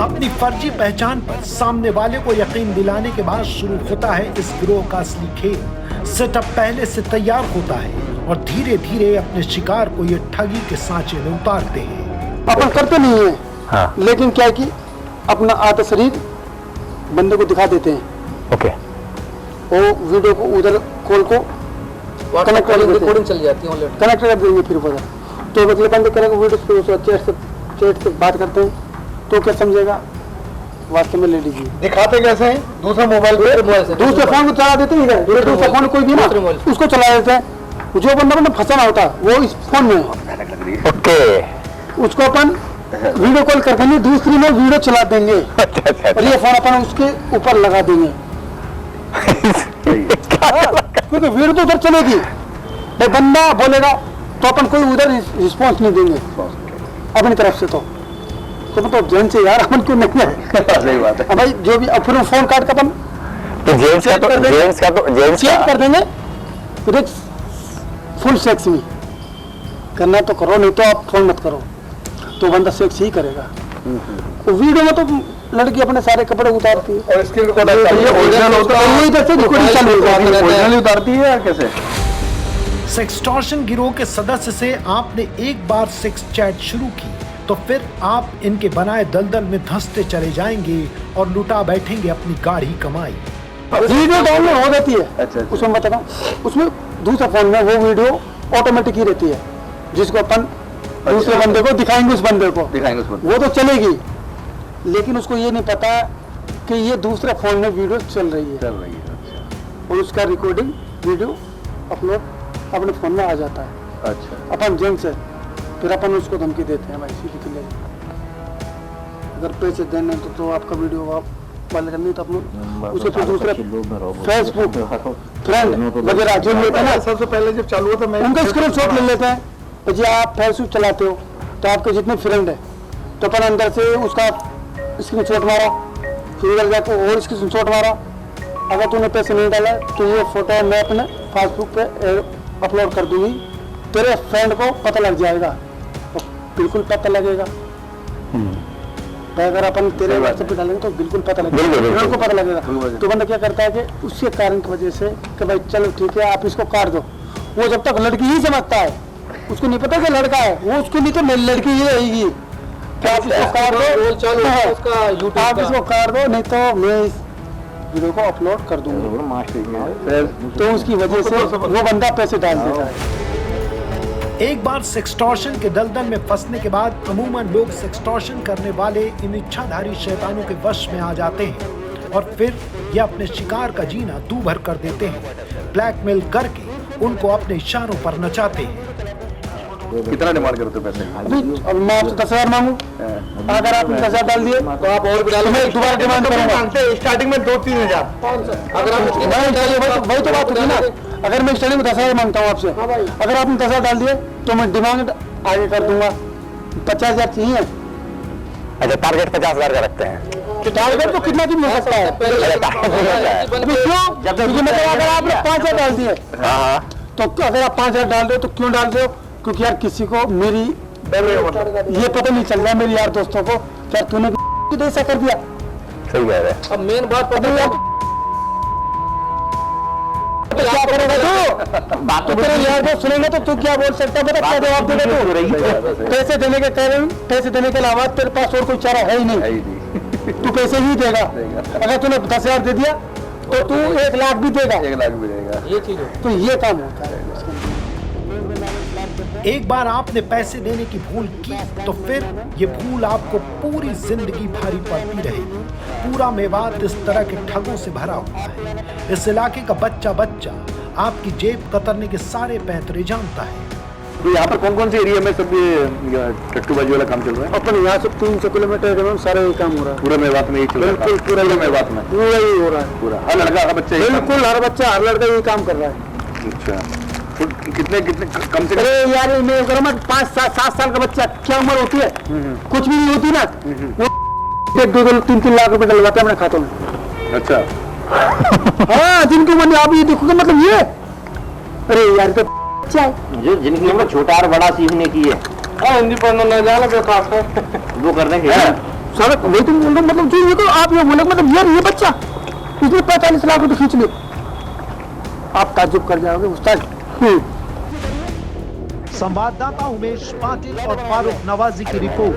अपनी फर्जी पहचान पर सामने वाले को यकीन दिलाने के बाद शुरू होता है इस गिरोह का असली खेल। सेटअप पहले से तैयार होता है और धीरे धीरे अपने शिकार को ये ठगी के सांचे में उतारते हैं। अपन करते नहीं है, हाँ। लेकिन क्या है कि अपना आधा शरीर बंदे को दिखा देते हैं। ओके। वो वीडियो को उधर कॉल को कनेक्ट कर देते हैं, रिकॉर्डिंग चल जाती है ऑलरेडी, कनेक्ट कर देंगे फिर उधर। तो मतलब बंदे करेंगे वीडियो पे चैट से बात करते हैं, तो क्या समझेगा वास्तव में लेडीज। दिखाते कैसे हैं? दूसरा मोबाइल पे, दूसरे फोन को चला देते हैं, इधर दूसरा फोन कोई भी ना उसको चला देते हैं। जो बंदा ने फंसाना होता है वो इस फोन में, ओके, उसको अपन वीडियो कॉल कर देंगे, दूसरी में वीडियो चला देंगे और ये फोन अपन उसके ऊपर लगा देंगे, क्योंकि वीडियो तो उधर चलेगी। भाई बंदा बोलेगा तो अपन कोई उधर रिस्पॉन्स नहीं देंगे अपनी तरफ से। तो मतलब जेंट्स से यार अपन क्यों नहीं है, सही बात है भाई। जो भी फिर फोन काट कर अपन तो जेंट्स चेक कर देंगे, फिर फुल सेक्स में करना तो करो, नहीं तो आप फोन मत करो, तो बंदा सेक्स ही करेगा। तो वीडियो में तो लड़की अपने सारे कपड़े उतारती है और स्क्रीन रिकॉर्डर ओरिजिनल उतारती है या कैसे? सेक्सटॉर्शन गिरोह के सदस्य से आपने एक बार सेक्स चैट शुरू की तो फिर आप इनके बनाए दलदल में धंसते चले जाएंगे और लुटा बैठेंगे अपनी गाढ़ी कमाई। वीडियो डाउनलोड हो जाती है, अच्छा। उसमें बताता हूँ, उसमें दूसरे फोन में वो वीडियो ऑटोमेटिक ही रहती है, जिसको अपन दूसरे बंदे को दिखाएंगे, उस बंदे को वो तो चलेगी, लेकिन उसको ये नहीं पता कि ये दूसरे फोन में वीडियो चल रही है, अच्छा। और उसका रिकॉर्डिंग वीडियो अपलोड अपने फोन में आ जाता है, अच्छा। अपन जेंट्स है, फिर अपन उसको धमकी देते हैं भाई सीधी के लिए, अगर पैसे देने तो आपका वीडियो आप वाले करनी तो अपन उसको फिर दूसरे फेसबुक फ्रेंड वगैरह जो लेते हैं ना, सबसे पहले जब चालू होता है उनका स्क्रीनशॉट ले लेते हैं। तो जी आप फेसबुक चलाते हो तो आपके जितने फ्रेंड है तो अपन अंदर से उसका स्क्रीनशॉट मारा, फिर उधर जाकर और स्क्रीनशॉट मारा, अगर तूने पैसे नहीं डाला तो ये फोटो मैं अपने फेसबुक पे अपलोड कर दूंगी, तेरे फ्रेंड को पता लग जाएगा, तो बिल्कुल पता लगेगा। अगर अपन तेरे व्हाट्सएप पे डालेंगे तो बिल्कुल पता लगेगा, उनको पता लगेगा। तो बंदा क्या करता है कि उसके कारण की वजह से कि भाई चलो ठीक है आप इसको काट दो, वो जब तक लड़की ही समझता है, उसको नहीं पता कि लड़का है, वो उसको नहीं तो लड़की ही रहेगी। आप इसको काट दो, आप इसको काट दो, नहीं तो मैं इस वीडियो को अपलोड कर दूंगा, तो उसकी वजह से वो बंदा पैसे डाल देता है। एक बार सेक्सटॉर्शन के दलदल में फंसने के बाद अमूमन लोग सेक्सटॉर्शन करने वाले इन इच्छाधारी शैतानों के वश में आ जाते हैं और फिर ये अपने शिकार का जीना दू भर कर देते हैं, ब्लैकमेल करके उनको अपने इशारों पर नचाते हैं। कितना डिमांड करते पैसे? अब मैं आपसे 10,000 मांगू, अगर आपने 10,000 डाल दिए तो आप और भी डालो, मैं दोबारा डिमांड करूंगा। स्टार्टिंग में 2-3 हजार, अगर आप वही तो बात होती है ना, अगर मैं स्टार्टिंग में 10,000 मांगता हूँ आपसे, अगर आपने 10,000 डाल दिए तो मैं डिमांड आगे कर दूंगा, 50,000 चाहिए। अच्छा, टारगेट 50,000 का रखते हैं। डाल दे तो कितना दिन हो सकता है? क्यों? क्योंकि मतलब अगर आपने 5,000 डाल दिए, तो अगर आप 5,000 डाल दो तो क्यों डाल दो? क्योंकि यार किसी को मेरी ये पता नहीं चल रहा है मेरे यार दोस्तों को, क्या तूने ऐसा कर दिया? सही कह रहे हैं। अब मेन बात पता है क्या करेगा तू? बात तो तेरे यार दोस्त सुनेंगे तो तू क्या बोल सकता है? बता क्या जवाब देगा तू? पैसे देने के कारण, पैसे देने के अलावा तेरे पास और कोई चारा है ही नहीं, तू पैसे ही देगा। अगर तूने 10,000 दे दिया तो तू 1 लाख भी देगा, 1 लाख भी देगा। ये चीज है। तो ये काम होता है। एक बार आपने पैसे देने की भूल की तो फिर ये भूल आपको पूरी जिंदगी भारी पड़ती रहेगी। पूरा मेवात इस तरह के ठगों से भरा हुआ है। इस इलाके का बच्चा बच्चा आपकी जेब कतरने के सारे पैंतरे जानता है। तो यहाँ पर कौन कौन से एरिया में सब ये टट्टूबाजी वाला काम चल रहा है? अपन यहाँ से 300 किलोमीटर में सारा ये काम हो रहा है। पूरे मेवात में यही चल रहा है? बिल्कुल पूरा मेवात में पूरा ही हो रहा है। पूरा हर लड़का हर बच्चा बिल्कुल हर बच्चा हर लड़का ये काम कर रहा है। अच्छा, तो कितने कितने कम से कम? अरे यार मैं कह रहा हूँ 5-7 साल का बच्चा क्या उम्र होती है? कुछ भी नहीं होती ना, वो 2-3 लाख रुपए डलवाते हैं अपने खातों में। अच्छा हाँ, जिनकी उम्र आप ये देखोगे मतलब ये, अरे यार तो बच्चा है जो जिनकी उम्र छोटा और बड़ा सीखने की है, हिंदी पढ़ना ना जाना बेकार है, वो करने के सारा वही तुम बोल रहे हो। मतलब जो ये को आप ये बोले मतलब यार ये बच्चा इसने 45 लाख रुपए खींच ले, आप ताज्जुब कर जाओगे उस्ताद। संवाददाता उमेश पाटिल और फारूक नवाजी की रिपोर्ट।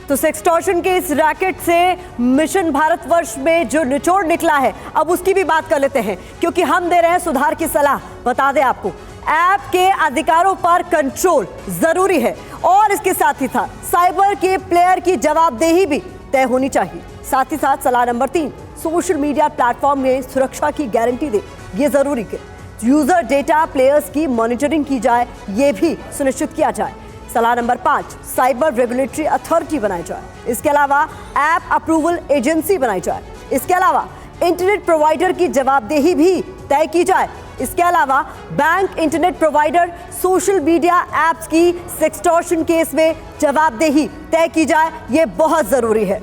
तो सेक्सटॉर्शन के इस रैकेट से मिशन भारतवर्ष में जो निचोड़ निकला है, अब उसकी भी बात कर लेते हैं, क्योंकि हम दे रहे हैं सुधार की सलाह। बता दें आपको, ऐप के अधिकारों पर कंट्रोल जरूरी है और इसके साथ ही साथ साइबर के प्लेयर की जवाबदेही भी तय होनी चाहिए। साथ ही साथ सलाह नंबर 3, सोशल मीडिया प्लेटफॉर्म में सुरक्षा की गारंटी दे, ये जरूरी है। यूजर डेटा प्लेयर्स की मॉनिटरिंग की जाए, ये भी सुनिश्चित किया जाए। सलाह नंबर 5, साइबर रेगुलेटरी अथॉरिटी बनाई जाए। इसके अलावा ऐप अप्रूवल एजेंसी बनाई जाए। इसके अलावा इंटरनेट प्रोवाइडर की जवाबदेही भी तय की जाए। इसके अलावा bank, internet provider, social media apps की सेक्सटॉर्शन केस में जवाबदेही तय की जाए, ये बहुत जरूरी है।